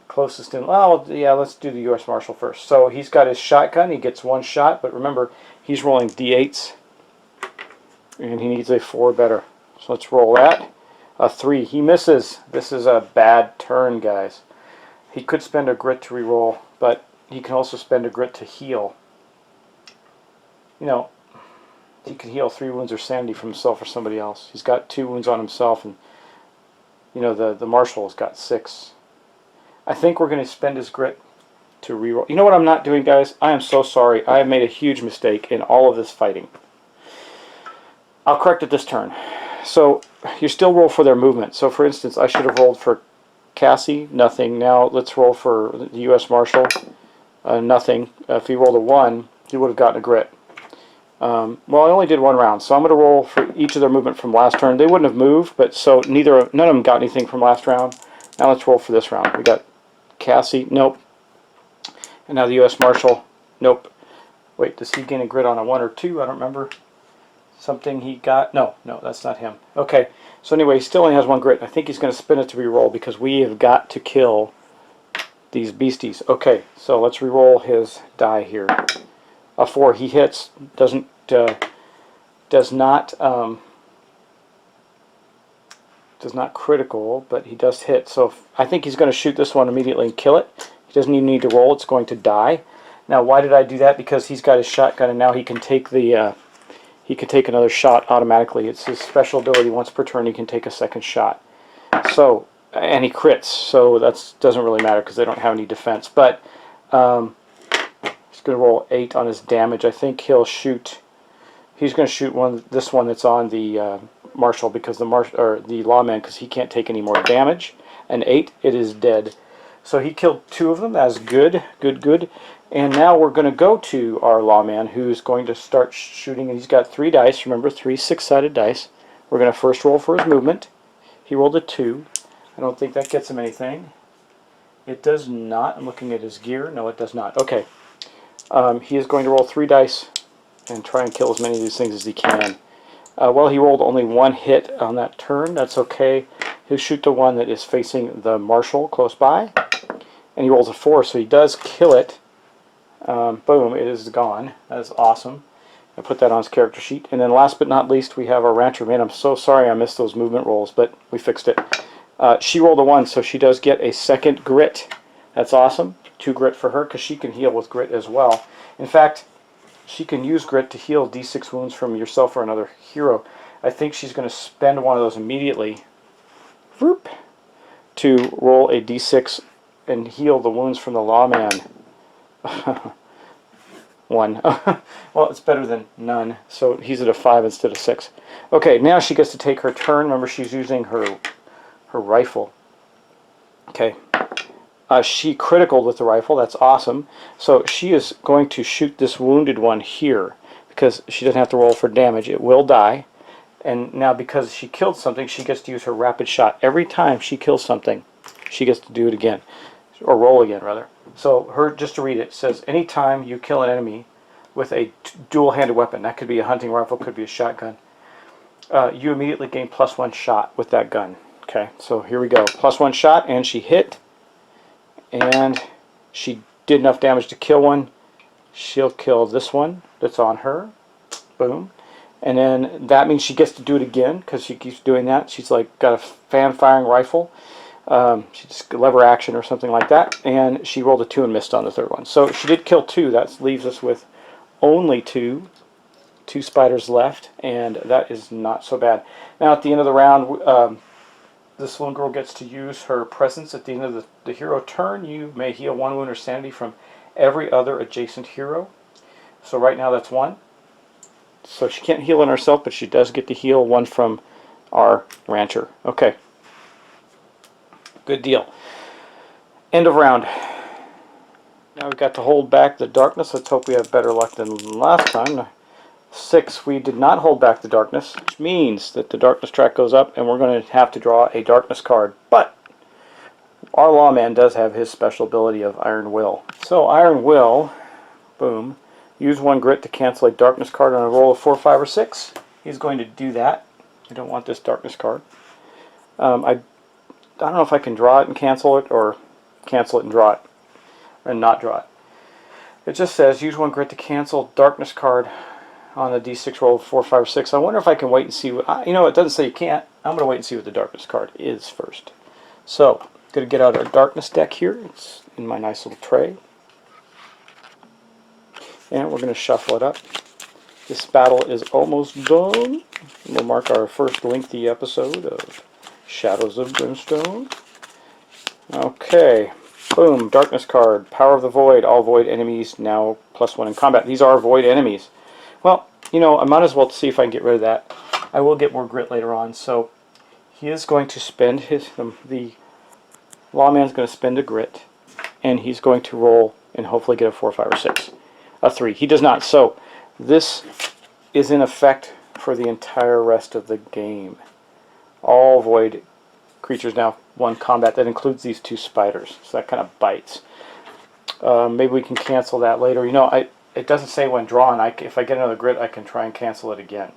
closest in. Well, yeah, let's do the U.S. Marshal first. So he's got his shotgun. He gets 1 shot, but remember, he's rolling D8s, and he needs a 4 or better. So let's roll that. A 3. He misses. This is a bad turn, guys. He could spend a grit to reroll, but he can also spend a grit to heal. You know, he can heal 3 wounds or sanity from himself or somebody else. He's got 2 wounds on himself, and you know the marshal has got 6. I think we're going to spend his grit to reroll. You know what I'm not doing, guys? I am so sorry. I have made a huge mistake in all of this fighting. I'll correct it this turn. So you still roll for their movement. So for instance, I should have rolled for Cassie, nothing. Now let's roll for the U.S. Marshal, nothing. If he rolled a 1, he would have gotten a grit. Well, I only did 1 round, so I'm going to roll for each of their movement from last turn. They wouldn't have moved, but so none of them got anything from last round. Now let's roll for this round. We got Cassie, nope. And now the U.S. Marshal, nope. Wait, does he gain a grit on a 1 or 2? I don't remember. Something he got. No, that's not him. Okay, so anyway, he still only has 1 grit. I think he's going to spin it to re-roll because we have got to kill these beasties. Okay, so let's re-roll his die here. A 4. He hits. Does not critical, but he does hit. So I think he's going to shoot this one immediately and kill it. He doesn't even need to roll. It's going to die. Now, why did I do that? Because he's got his shotgun, and now he can take the he can take another shot automatically. It's his special ability. Once per turn, he can take a second shot. So, and he crits. So that doesn't really matter because they don't have any defense. But he's going to roll 8 on his damage. I think he'll shoot. He's going to shoot this one that's on the Marshal because the lawman, because he can't take any more damage. An 8, it is dead. So he killed 2 of them. That's good, good. And now we're going to go to our lawman, who's going to start shooting. And he's got 3 dice. Remember, 3 6-sided dice. We're going to first roll for his movement. He rolled a 2. I don't think that gets him anything. It does not. I'm looking at his gear. No, it does not. Okay. He is going to roll 3 dice and try and kill as many of these things as he can. Well, he rolled only 1 hit on that turn. That's okay. He'll shoot the one that is facing the Marshal close by. And he rolls a 4, so he does kill it. Boom, it is gone. That is awesome. I put that on his character sheet. And then last but not least, we have our Rancher. Man, I'm so sorry I missed those movement rolls, but we fixed it. She rolled a 1, so she does get a second grit. That's awesome. 2 grit for her, because she can heal with grit as well. In fact, she can use grit to heal D6 wounds from yourself or another hero. I think she's going to spend one of those immediately to roll a D6 and heal the wounds from the lawman. 1. Well, it's better than none. So he's at a 5 instead of 6. Okay, now she gets to take her turn. Remember, she's using her rifle. Okay. She critical with the rifle. That's awesome. So she is going to shoot this wounded one here because she doesn't have to roll for damage. It will die. And now because she killed something, she gets to use her rapid shot. Every time she kills something, she gets to do it again. Or roll again, rather. So just to read it, says, anytime you kill an enemy with a dual-handed weapon, that could be a hunting rifle, could be a shotgun, you immediately gain +1 shot with that gun. Okay, so here we go. +1 shot, and she hit. And she did enough damage to kill one. She'll kill this one that's on her. Boom. And then that means she gets to do it again because she keeps doing that. She's like got a fan-firing rifle. She just lever action or something like that. And she rolled a 2 and missed on the 3rd one. So she did kill 2. That leaves us with only 2 spiders left. And that is not so bad. Now at the end of the round, this little girl gets to use her presence at the end of the hero turn. You may heal 1 wound or sanity from every other adjacent hero. So right now that's 1. So she can't heal on herself, but she does get to heal 1 from our Rancher. Okay. Good deal. End of round. Now we've got to hold back the darkness. Let's hope we have better luck than last time. 6, we did not hold back the darkness, which means that the darkness track goes up and we're going to have to draw a darkness card. But our lawman does have his special ability of Iron Will. So Iron Will, boom, use 1 grit to cancel a darkness card on a roll of 4, 5, or 6. He's going to do that. I don't want this darkness card. I don't know if I can draw it and cancel it, or cancel it and draw it, and not draw it. It just says use 1 grit to cancel darkness card on the D6 roll of 4, 5, or 6. I wonder if I can wait and see what, you know, it doesn't say you can't. I'm going to wait and see what the darkness card is first. So, going to get out our darkness deck here. It's in my nice little tray. And we're going to shuffle it up. This battle is almost done. We'll mark our first lengthy episode of Shadows of Brimstone. Okay. Boom. Darkness card. Power of the Void. All void enemies now +1 in combat. These are void enemies. Well, you know, I might as well see if I can get rid of that. I will get more grit later on. So he is going to spend the lawman's going to spend a grit, and he's going to roll and hopefully get a 4, 5, or 6. A 3. He does not. So this is in effect for the entire rest of the game. All void creatures now 1 combat. That includes these 2 spiders, so that kind of bites. Maybe we can cancel that later. You know, it doesn't say when drawn. If I get another grit, I can try and cancel it again.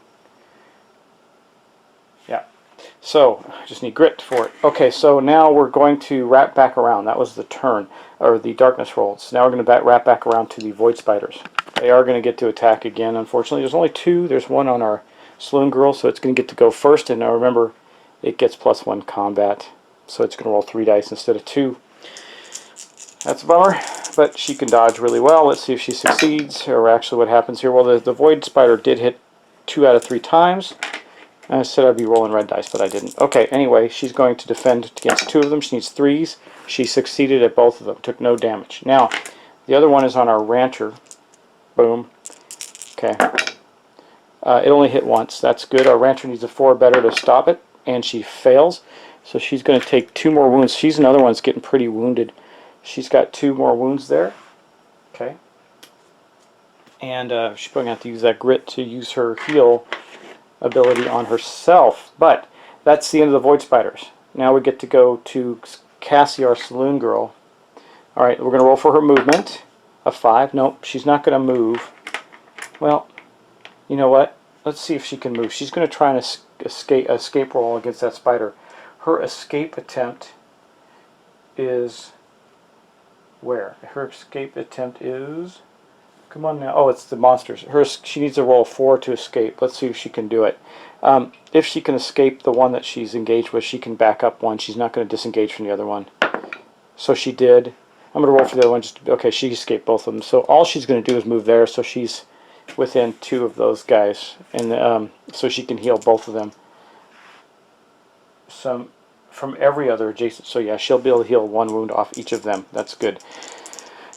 Yeah. So, I just need grit for it. Okay, so now we're going to wrap back around. That was the turn, or the darkness roll. So now we're going to wrap back around to the void spiders. They are going to get to attack again, unfortunately. There's only 2. There's 1 on our saloon girl, so it's going to get to go first. And now remember, it gets +1 combat. So it's going to roll 3 dice instead of 2. That's a bummer, but she can dodge really well. Let's see if she succeeds, or actually what happens here. Well, the void spider did hit 2 out of 3 times. I said I'd be rolling red dice, but I didn't. Okay, anyway, she's going to defend against 2 of them. She needs 3s. She succeeded at both of them. Took no damage. Now, the other one is on our rancher. Boom. Okay. It only hit once. That's good. Our rancher needs a 4 better to stop it, and she fails. So she's going to take 2 more wounds. She's another one that's getting pretty wounded. She's got 2 more wounds there. Okay. And she's going to have to use that grit to use her heal ability on herself. But that's the end of the void spiders. Now we get to go to Cassie, our saloon girl. Alright, we're going to roll for her movement. A 5. Nope, she's not going to move. Well, you know what? Let's see if she can move. She's going to try and escape roll against that spider. Her escape attempt is... where? Her escape attempt is... come on now. Oh, it's the monsters. She needs to roll 4 to escape. Let's see if she can do it. If she can escape the one that she's engaged with, she can back up 1. She's not going to disengage from the other one. So she did. I'm going to roll for the other one. Okay, she escaped both of them. So all she's going to do is move there, so she's within 2 of those guys. And so she can heal both of them. From every other adjacent. So yeah, she'll be able to heal 1 wound off each of them. That's good.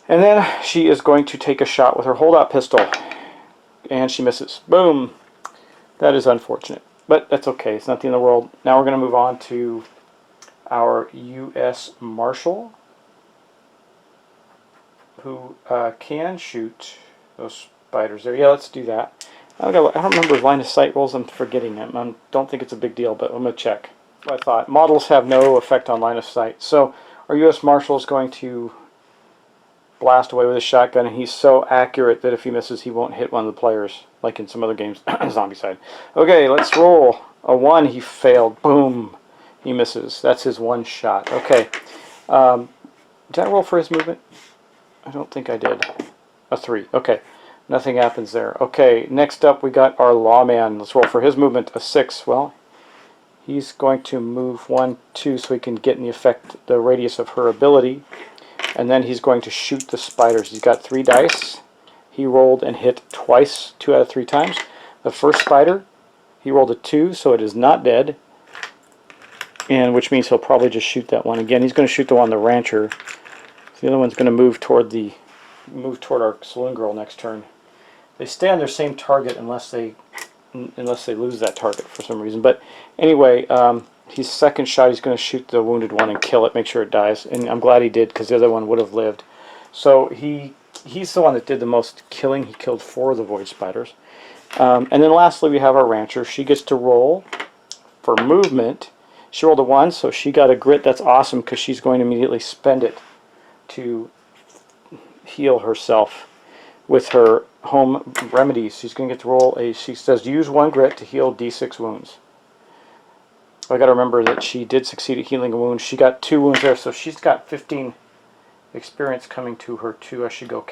And then she is going to take a shot with her holdout pistol. And she misses. Boom! That is unfortunate. But that's okay. It's not the end of the world. Now we're going to move on to our U.S. Marshal, who can shoot those spiders there. Yeah, let's do that. I don't remember line of sight rolls. I'm forgetting them. I don't think it's a big deal, but I'm going to check. I thought models have no effect on line of sight. So our U.S. Marshal is going to blast away with a shotgun, and he's so accurate that if he misses, he won't hit one of the players, like in some other games. Zombie side. Okay, let's roll. A 1, he failed. Boom. He misses. That's his 1 shot. Okay. Did I roll for his movement? I don't think I did. A 3. Okay. Nothing happens there. Okay, next up we got our lawman. Let's roll for his movement. A 6. Well, he's going to move 1, 2 so he can get in the radius of her ability. And then he's going to shoot the spiders. He's got 3 dice. He rolled and hit twice, 2 out of 3 times. The first spider, he rolled a 2, so it is not dead. And which means he'll probably just shoot that one. Again, he's going to shoot the one, the rancher. So the other one's going to move toward our saloon girl next turn. They stay on their same target unless they lose that target for some reason. But anyway, his second shot, he's going to shoot the wounded one and kill it, make sure it dies. And I'm glad he did, because the other one would have lived. So he's the one that did the most killing. He killed 4 of the void spiders. And then lastly, we have our rancher. She gets to roll for movement. She rolled a 1, so she got a grit. That's awesome, because she's going to immediately spend it to heal herself with her home remedies. She's going to get to roll she says use 1 grit to heal D6 wounds. I got to remember that she did succeed at healing a wound. She got 2 wounds there, so she's got 15 experience coming to her too. I should go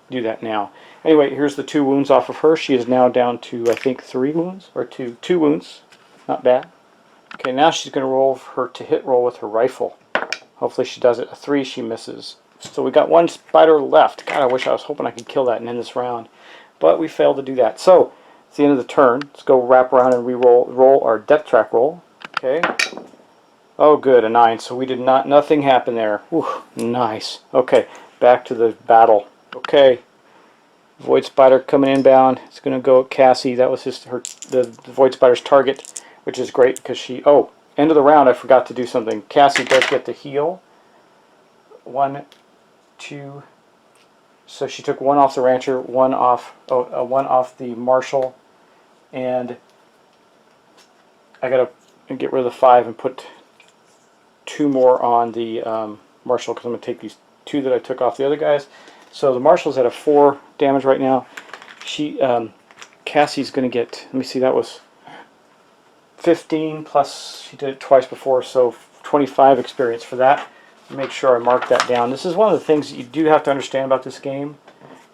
do that now. Anyway, here's the 2 wounds off of her. She is now down to, I think, 3 wounds, or 2 wounds. Not bad. Okay, now she's going to roll her to hit roll with her rifle. Hopefully she does it. A 3, she misses. So we got 1 spider left. God, I wish I was hoping I could kill that and end this round. But we failed to do that. So, it's the end of the turn. Let's go wrap around and roll our depth track roll. Okay. Oh, good, a 9. So we did nothing happened there. Whew, nice. Okay, back to the battle. Okay. Void Spider coming inbound. It's going to go at Cassie. That was the Void Spider's target, which is great because she... Oh, end of the round, I forgot to do something. Cassie does get the heal. 1, 2... So she took 1 off the rancher, 1 off the marshal, and I gotta get rid of the 5 and put 2 more on the Marshal, because I'm going to take these 2 that I took off the other guys. So the Marshal's at a 4 damage right now. Cassie's going to get, let me see, that was 15 plus, she did it twice before, so 25 experience for that. Make sure I mark that down. This is one of the things that you do have to understand about this game,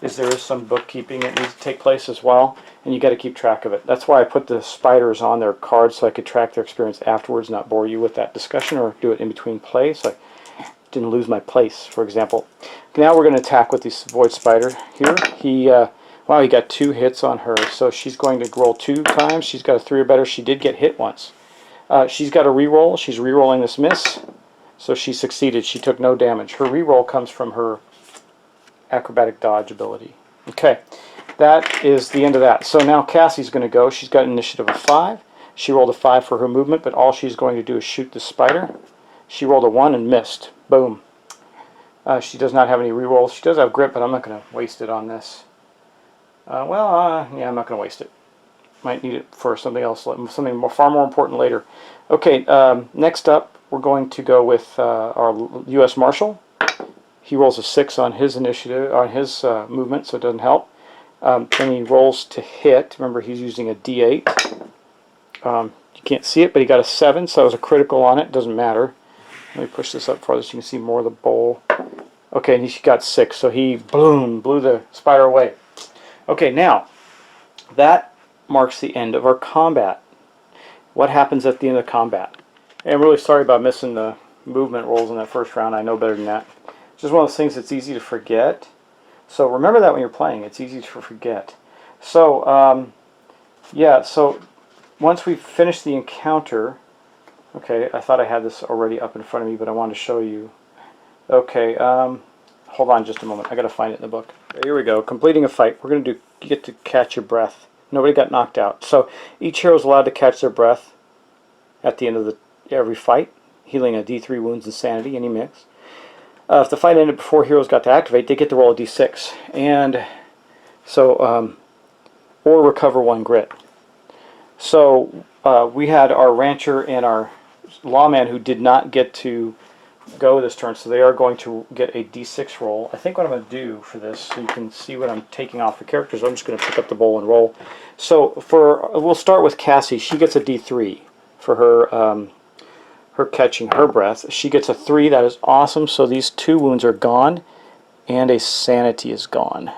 is there is some bookkeeping that needs to take place as well, and you got to keep track of it. That's why I put the spiders on their cards, so I could track their experience afterwards, not bore you with that discussion, or do it in between plays, so I didn't lose my place, for example. Now we're going to attack with this Void Spider here. Wow, he got 2 hits on her, so she's going to roll 2 times. She's got a 3 or better. She did get hit once. She's got a reroll. She's rerolling this miss, so she succeeded. She took no damage. Her reroll comes from her acrobatic dodge ability. Okay, that is the end of that. So now Cassie's going to go. She's got an initiative of 5. She rolled a 5 for her movement, but all she's going to do is shoot the spider. She rolled a 1 and missed. Boom. She does not have any rerolls. She does have grip, but I'm not going to waste it on this. Yeah, I'm not going to waste it. Might need it for something else, something far more important later. Okay, next up, we're going to go with our U.S. Marshal. He rolls a 6 on his initiative, on his movement, so it doesn't help. Then he rolls to hit. Remember, he's using a D8. You can't see it, but he got a 7, so it was a critical on it. Doesn't matter. Let me push this up farther so you can see more of the bowl. Okay, and he got 6, so he, boom, blew the spider away. Okay, now, that marks the end of our combat. What happens at the end of the combat? And I'm really sorry about missing the movement rolls in that first round. I know better than that. It's just one of those things that's easy to forget. So remember that when you're playing. It's easy to forget. So, yeah, so once we finish the encounter, okay, I thought I had this already up in front of me, but I wanted to show you. Okay, hold on just a moment. I got to find it in the book. Here we go. Completing a fight. We're going to get to catch your breath. Nobody got knocked out. So each hero is allowed to catch their breath at the end of every fight, healing a D3 wounds and sanity, any mix. If the fight ended before heroes got to activate, they get to roll a D6. And so, or recover 1 grit. So we had our rancher and our lawman who did not get to go this turn, so they are going to get a D6 roll. I think what I'm going to do for this, so you can see what I'm taking off the characters, I'm just going to pick up the bowl and roll. So we'll start with Cassie. She gets a D3 for her her catching her breath. She gets a 3. That is awesome. So these 2 wounds are gone, and a sanity is gone.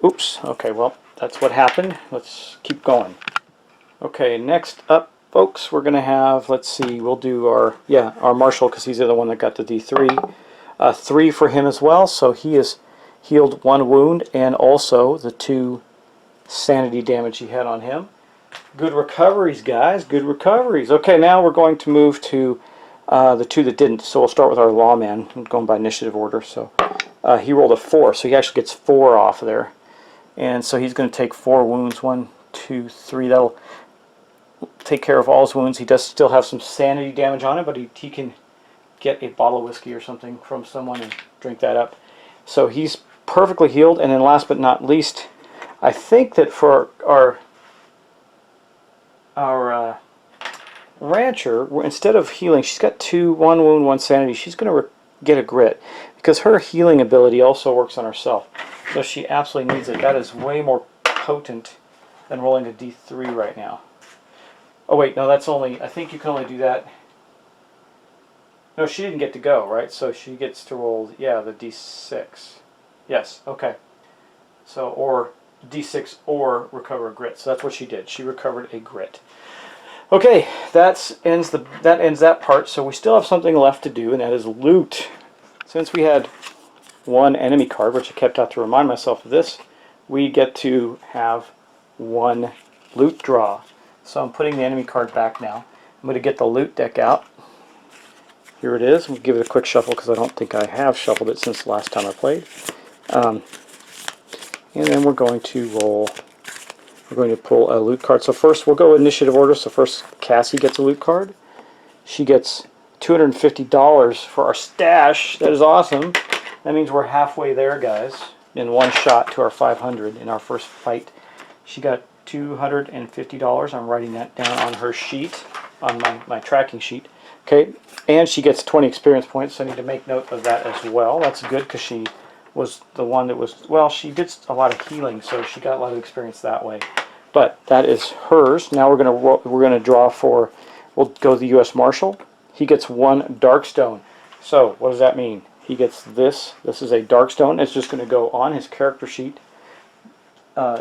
Oops. Okay, well, that's what happened. Let's keep going. Okay, next up, folks, we're going to have, let's see, we'll do our Marshal, because he's the other one that got the D3. 3 for him as well, so he has healed 1 wound, and also the 2 sanity damage he had on him. Good recoveries, guys, good recoveries. Okay, now we're going to move to the 2 that didn't, so we'll start with our lawman. I'm going by initiative order, so he rolled a 4, so he actually gets 4 off of there. And so he's going to take 4 wounds, 1, 2, 3, that'll take care of all his wounds. He does still have some sanity damage on it, but he can get a bottle of whiskey or something from someone and drink that up. So he's perfectly healed. And then last but not least, I think that for our rancher, instead of healing, she's got 1 wound, 1 sanity. She's going to get a grit because her healing ability also works on herself. So she absolutely needs it. That is way more potent than rolling a D3 right now. Oh wait, no, that's only, I think you can only do that. No, she didn't get to go, right? So she gets to roll, yeah, the D6. Yes, okay. So, or D6 or recover a grit. So that's what she did. She recovered a grit. Okay, that ends that part. So we still have something left to do, and that is loot. Since we had 1 enemy card, which I kept out to remind myself of this, we get to have 1 loot draw. So I'm putting the enemy card back now. I'm going to get the loot deck out. Here it is. We'll give it a quick shuffle because I don't think I have shuffled it since the last time I played. And then we're going to roll. We're going to pull a loot card. So first we'll go initiative order. So first Cassie gets a loot card. She gets $250 for our stash. That is awesome. That means we're halfway there, guys, in 1 shot to our 500 in our first fight. She got $250. I'm writing that down on her sheet, on my tracking sheet. Okay, and she gets 20 experience points, so I need to make note of that as well. That's good because she was the one that was, well, she did a lot of healing, so she got a lot of experience that way. But that is hers. Now we're gonna draw for, we'll go to the U.S. Marshal. He gets 1 Darkstone. So what does that mean? He gets this. This is a Darkstone. It's just going to go on his character sheet,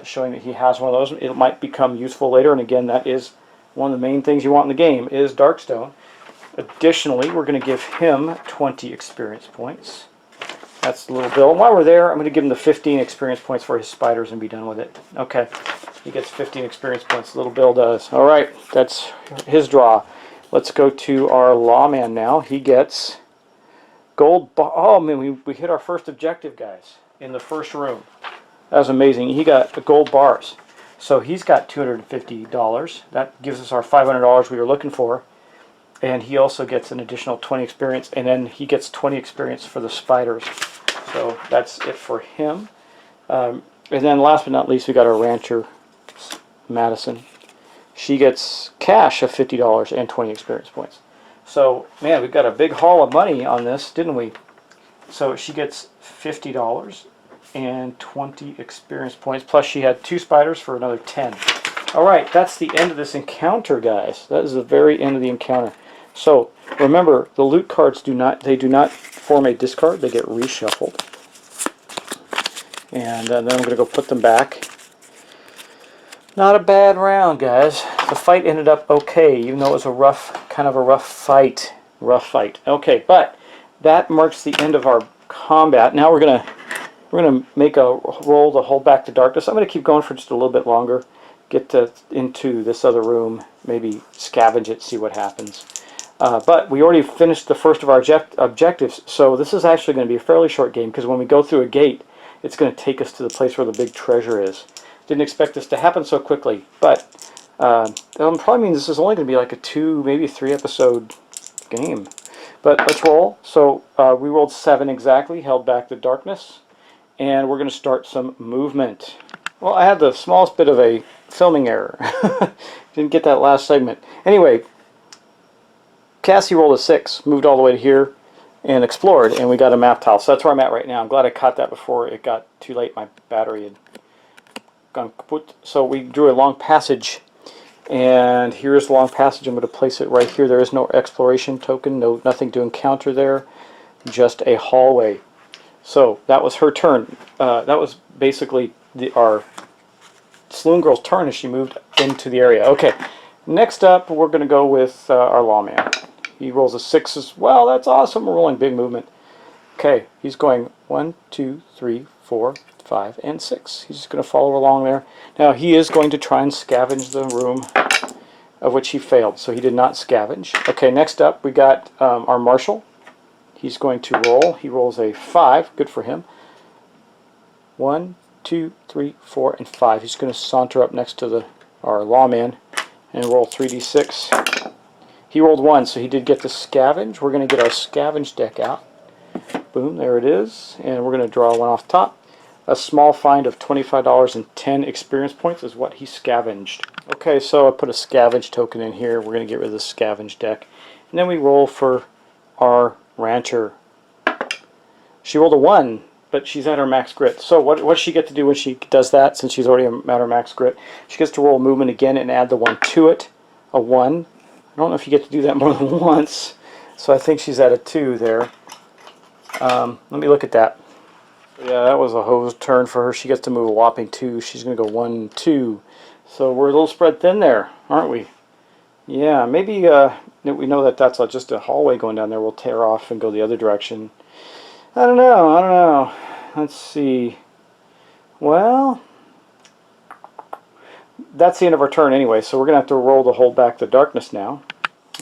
showing that he has one of those. It might become useful later, and again, that is one of the main things you want in the game is Darkstone. Additionally, we're going to give him 20 experience points. That's the little bill. And while we're there, I'm going to give him the 15 experience points for his spiders and be done with it. Okay, he gets 15 experience points. Little Bill does. All right, that's his draw. Let's go to our lawman now. He gets gold. Oh man, we hit our first objective, guys, in the first room. That was amazing. He got the gold bars. So he's got $250. That gives us our $500 we were looking for. And he also gets an additional 20 experience, and then he gets 20 experience for the spiders. So that's it for him. And then last but not least, we got our rancher, Madison. She gets cash of $50 and 20 experience points. So, man, we've got a big haul of money on this, didn't we? So she gets $50 and 20 experience points, plus she had 2 spiders for another 10. All right, that's the end of this encounter, guys. That is the very end of the encounter. So remember, the loot cards do not form a discard; they get reshuffled. And then I'm going to go put them back. Not a bad round, guys. The fight ended up okay, even though it was kind of a rough fight. Okay, but that marks the end of our combat. Now we're gonna make a roll to hold back the darkness. I'm gonna keep going for just a little bit longer. Get into this other room, maybe scavenge it, see what happens. But we already finished the first of our objectives, so this is actually going to be a fairly short game, because when we go through a gate, it's going to take us to the place where the big treasure is. Didn't expect this to happen so quickly, but that'll probably mean this is only going to be like a 2, maybe 3 episode game. But let's roll. So we rolled 7 exactly, held back the darkness, and we're going to start some movement. Well, I had the smallest bit of a filming error. Didn't get that last segment. Anyway, Cassie rolled a 6, moved all the way to here, and explored, and we got a map tile. So that's where I'm at right now. I'm glad I caught that before it got too late. My battery had gone kaput. So we drew a long passage, and here's the long passage. I'm going to place it right here. There is no exploration token, nothing to encounter there, just a hallway. So that was her turn. That was basically our Saloon Girl's turn as she moved into the area. Okay, next up we're going to go with our lawman. He rolls a 6 as well. That's awesome. We're rolling big movement. Okay, he's going 1, 2, 3, 4, 5, and 6. He's just going to follow along there. Now he is going to try and scavenge the room of which he failed, so he did not scavenge. Okay, next up we got our marshal. He's going to roll. He rolls a 5. Good for him. 1, 2, 3, 4, and 5. He's going to saunter up next to our lawman and roll 3d6. He rolled 1, so he did get to scavenge. We're going to get our scavenge deck out. Boom, there it is. And we're going to draw one off top. A small find of $25 and 10 experience points is what he scavenged. Okay, so I put a scavenge token in here. We're going to get rid of the scavenge deck. And then we roll for our rancher. She rolled a 1, but she's at her max grit. So what does she get to do when she does that, since she's already at her max grit? She gets to roll movement again and add the 1 to it. A 1. I don't know if you get to do that more than once, so I think she's at a 2 there. Let me look at that. Yeah, that was a hose turn for her. She gets to move a whopping 2. She's going to go 1, 2. So we're a little spread thin there, aren't we? Yeah, maybe we know that that's just a hallway going down there. We'll tear off and go the other direction. I don't know. Let's see. Well, that's the end of our turn anyway, so we're going to have to roll to hold back the darkness now.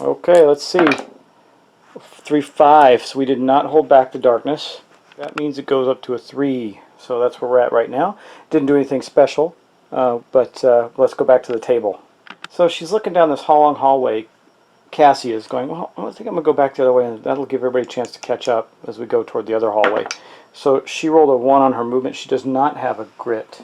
Okay, let's see. 3, 5, so we did not hold back the darkness. That means it goes up to a 3, so that's where we're at right now. Didn't do anything special, but let's go back to the table. So she's looking down this long hallway. Cassie is going, well, I think I'm going to go back the other way, and that'll give everybody a chance to catch up as we go toward the other hallway. So she rolled a 1 on her movement. She does not have a grit.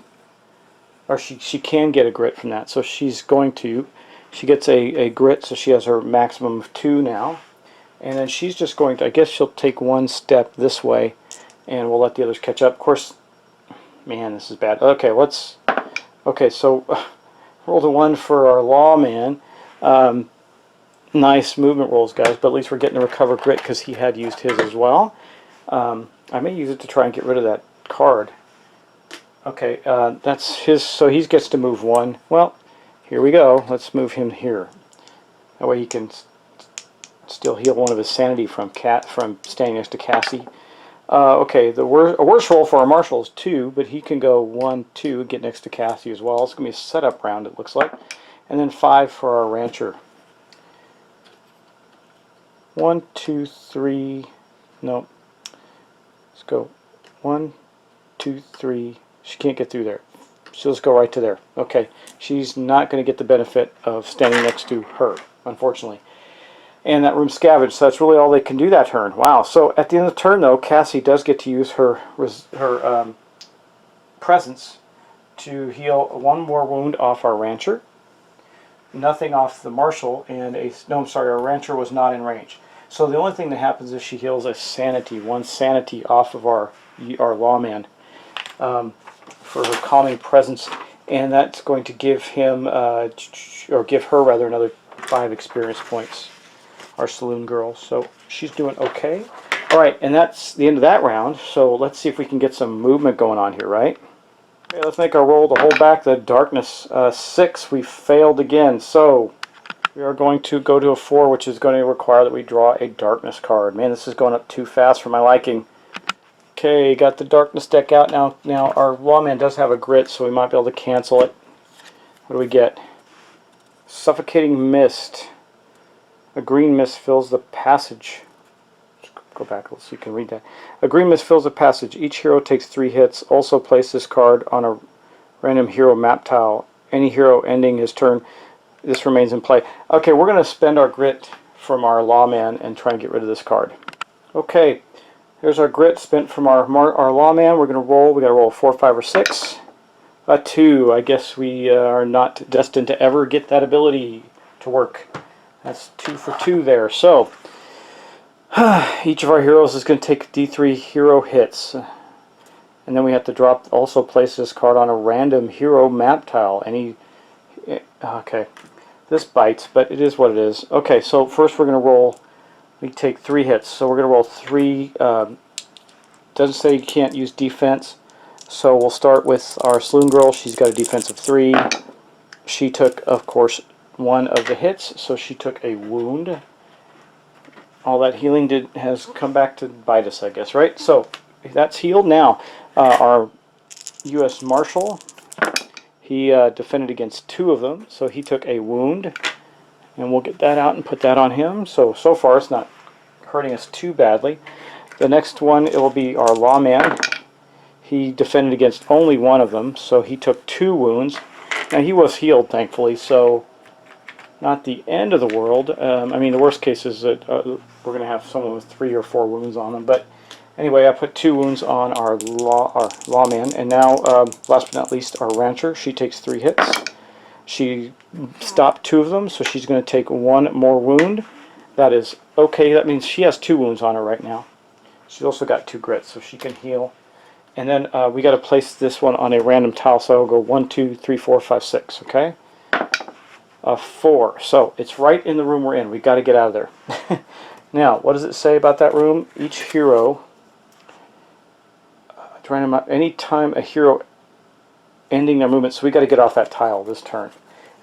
Or she can get a grit from that. So she's going to, she gets a grit, so she has her maximum of 2 now. And then she's just going to, I guess she'll take one step this way, and we'll let the others catch up. Of course, man, this is bad. Okay, so rolled a 1 for our lawman. Nice movement rolls, guys, but at least we're getting to recover grit because he had used his as well. I may use it to try and get rid of that card. Okay, that's his, so he gets to move 1. Well, here we go. Let's move him here. That way he can still heal 1 of his sanity from standing next to Cassie. Okay, a worse roll for our marshal is 2, but he can go 1, 2, get next to Cassie as well. It's going to be a setup round, it looks like. And then 5 for our rancher. 1, 2, 3, no. Let's go 1, 2, 3. She can't get through there. So let's go right to there. Okay, she's not going to get the benefit of standing next to her, unfortunately. And that room's scavenged, so that's really all they can do that turn. Wow. So at the end of the turn, though, Cassie does get to use her presence to heal 1 more wound off our rancher, nothing off the marshal, and our rancher was not in range. So the only thing that happens is she heals a sanity, 1 sanity off of our lawman for her calming presence, and that's going to give him, or give her rather, another 5 experience points. Our saloon girl, so she's doing okay. Alright, and that's the end of that round, so let's see if we can get some movement going on here, right? Okay, let's make our roll to hold back the darkness. 6, we failed again, so we are going to go to a 4, which is going to require that we draw a darkness card. Man, this is going up too fast for my liking. Okay, got the darkness deck out now. Now, our lawman does have a grit, so we might be able to cancel it. What do we get? Suffocating mist. A green mist fills the passage. Let's go back so you can read that. A green mist fills the passage. Each hero takes 3 hits. Also place this card on a random hero map tile. Any hero ending his turn, this remains in play. Okay, we're going to spend our grit from our lawman and try and get rid of this card. Okay, here's our grit spent from our lawman. We're going to roll. We got to roll a 4, 5, or 6. A 2. I guess we are not destined to ever get that ability to work. That's 2 for 2 there. So, each of our heroes is going to take D3 hero hits. And then we have to also place this card on a random hero map tile. Okay, this bites, but it is what it is. Okay, so first we're going to roll, we take 3 hits. So we're going to roll 3, doesn't say you can't use defense. So we'll start with our saloon girl. She's got a defense of 3. She took, of course, 1 of the hits, so she took a wound. All that healing has come back to bite us, I guess, right? So that's healed. Now, our U.S. Marshal, he defended against 2 of them, so he took a wound, and we'll get that out and put that on him. So far it's not hurting us too badly. The next one, it will be our lawman. He defended against only 1 of them, so he took 2 wounds. Now he was healed, thankfully, so not the end of the world. I mean, the worst case is that we're going to have someone with 3 or 4 wounds on them. But anyway, I put 2 wounds on our lawman. And now, last but not least, our rancher. She takes 3 hits. She stopped 2 of them, so she's going to take 1 more wound. That is okay. That means she has 2 wounds on her right now. She's also got 2 grits, so she can heal. And then we got to place this one on a random tile, so I'll go 1, 2, 3, 4, 5, 6, okay? 4. So it's right in the room we're in. We've got to get out of there. Now, what does it say about that room? Each hero, any time a hero ending their movement, so we got to get off that tile this turn.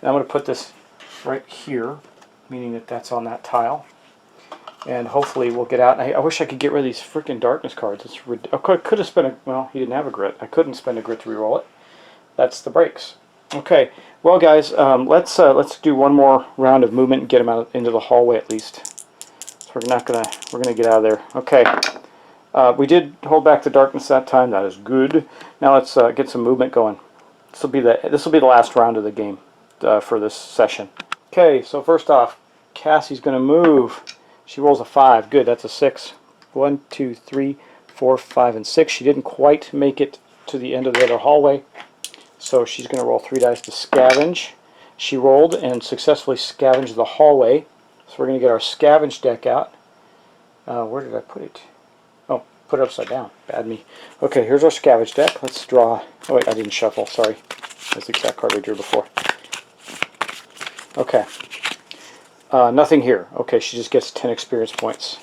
And I'm going to put this right here, meaning that that's on that tile. And hopefully we'll get out. I wish I could get rid of these freaking darkness cards. I could have spent well, he didn't have a grit. I couldn't spend a grit to reroll it. That's the breaks. Okay, well guys, let's do one more round of movement and get him out into the hallway at least. So we're gonna get out of there. Okay, we did hold back the darkness that time. That is good. Now let's get some movement going. This will be the last round of the game for this session. Okay, so first off, Cassie's gonna move. She rolls a 5. Good, that's a 6. 1, 2, 3, 4, 5, and 6. She didn't quite make it to the end of the other hallway. So she's going to roll 3 dice to scavenge. She rolled and successfully scavenged the hallway. So we're going to get our scavenge deck out. Where did I put it? Oh, put it upside down. Bad me. Okay, here's our scavenge deck. Let's draw. Oh wait, I didn't shuffle. Sorry. That's the exact card we drew before. Okay. Nothing here. Okay, she just gets 10 experience points.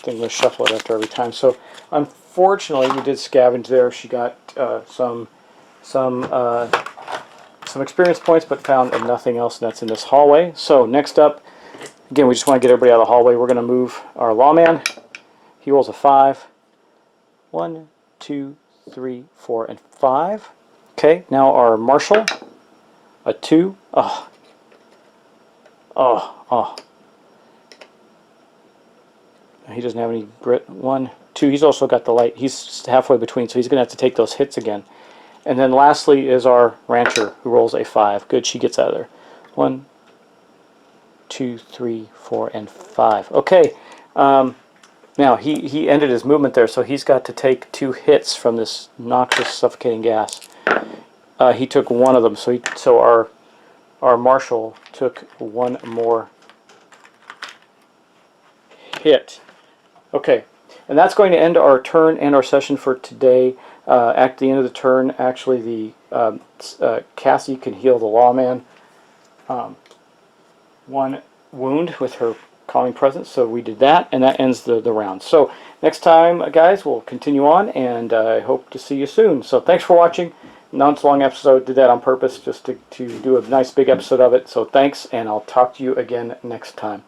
I'm going to shuffle it after every time. So, unfortunately, we did scavenge there. She got some experience points, but found nothing else, and that's in this hallway. So, next up, again, we just want to get everybody out of the hallway. We're going to move our lawman. He rolls a 5. 1, 2, 3, 4, and 5. Okay, now our marshal, a 2. Oh. Oh, oh. He doesn't have any grit. 1, 2. He's also got the light. He's halfway between, so he's going to have to take those hits again. And then lastly is our rancher, who rolls a 5. Good, she gets out of there. 1, 2, 3, 4, and 5. Okay. Now, he ended his movement there, so he's got to take 2 hits from this noxious, suffocating gas. He took 1 of them, so our marshal took 1 more hit. Okay, and that's going to end our turn and our session for today. At the end of the turn, actually, Cassie can heal the lawman 1 wound with her calming presence, so we did that, and that ends the round. So next time, guys, we'll continue on, and I hope to see you soon. So thanks for watching. Not so long episode, did that on purpose just to do a nice big episode of it. So thanks, and I'll talk to you again next time.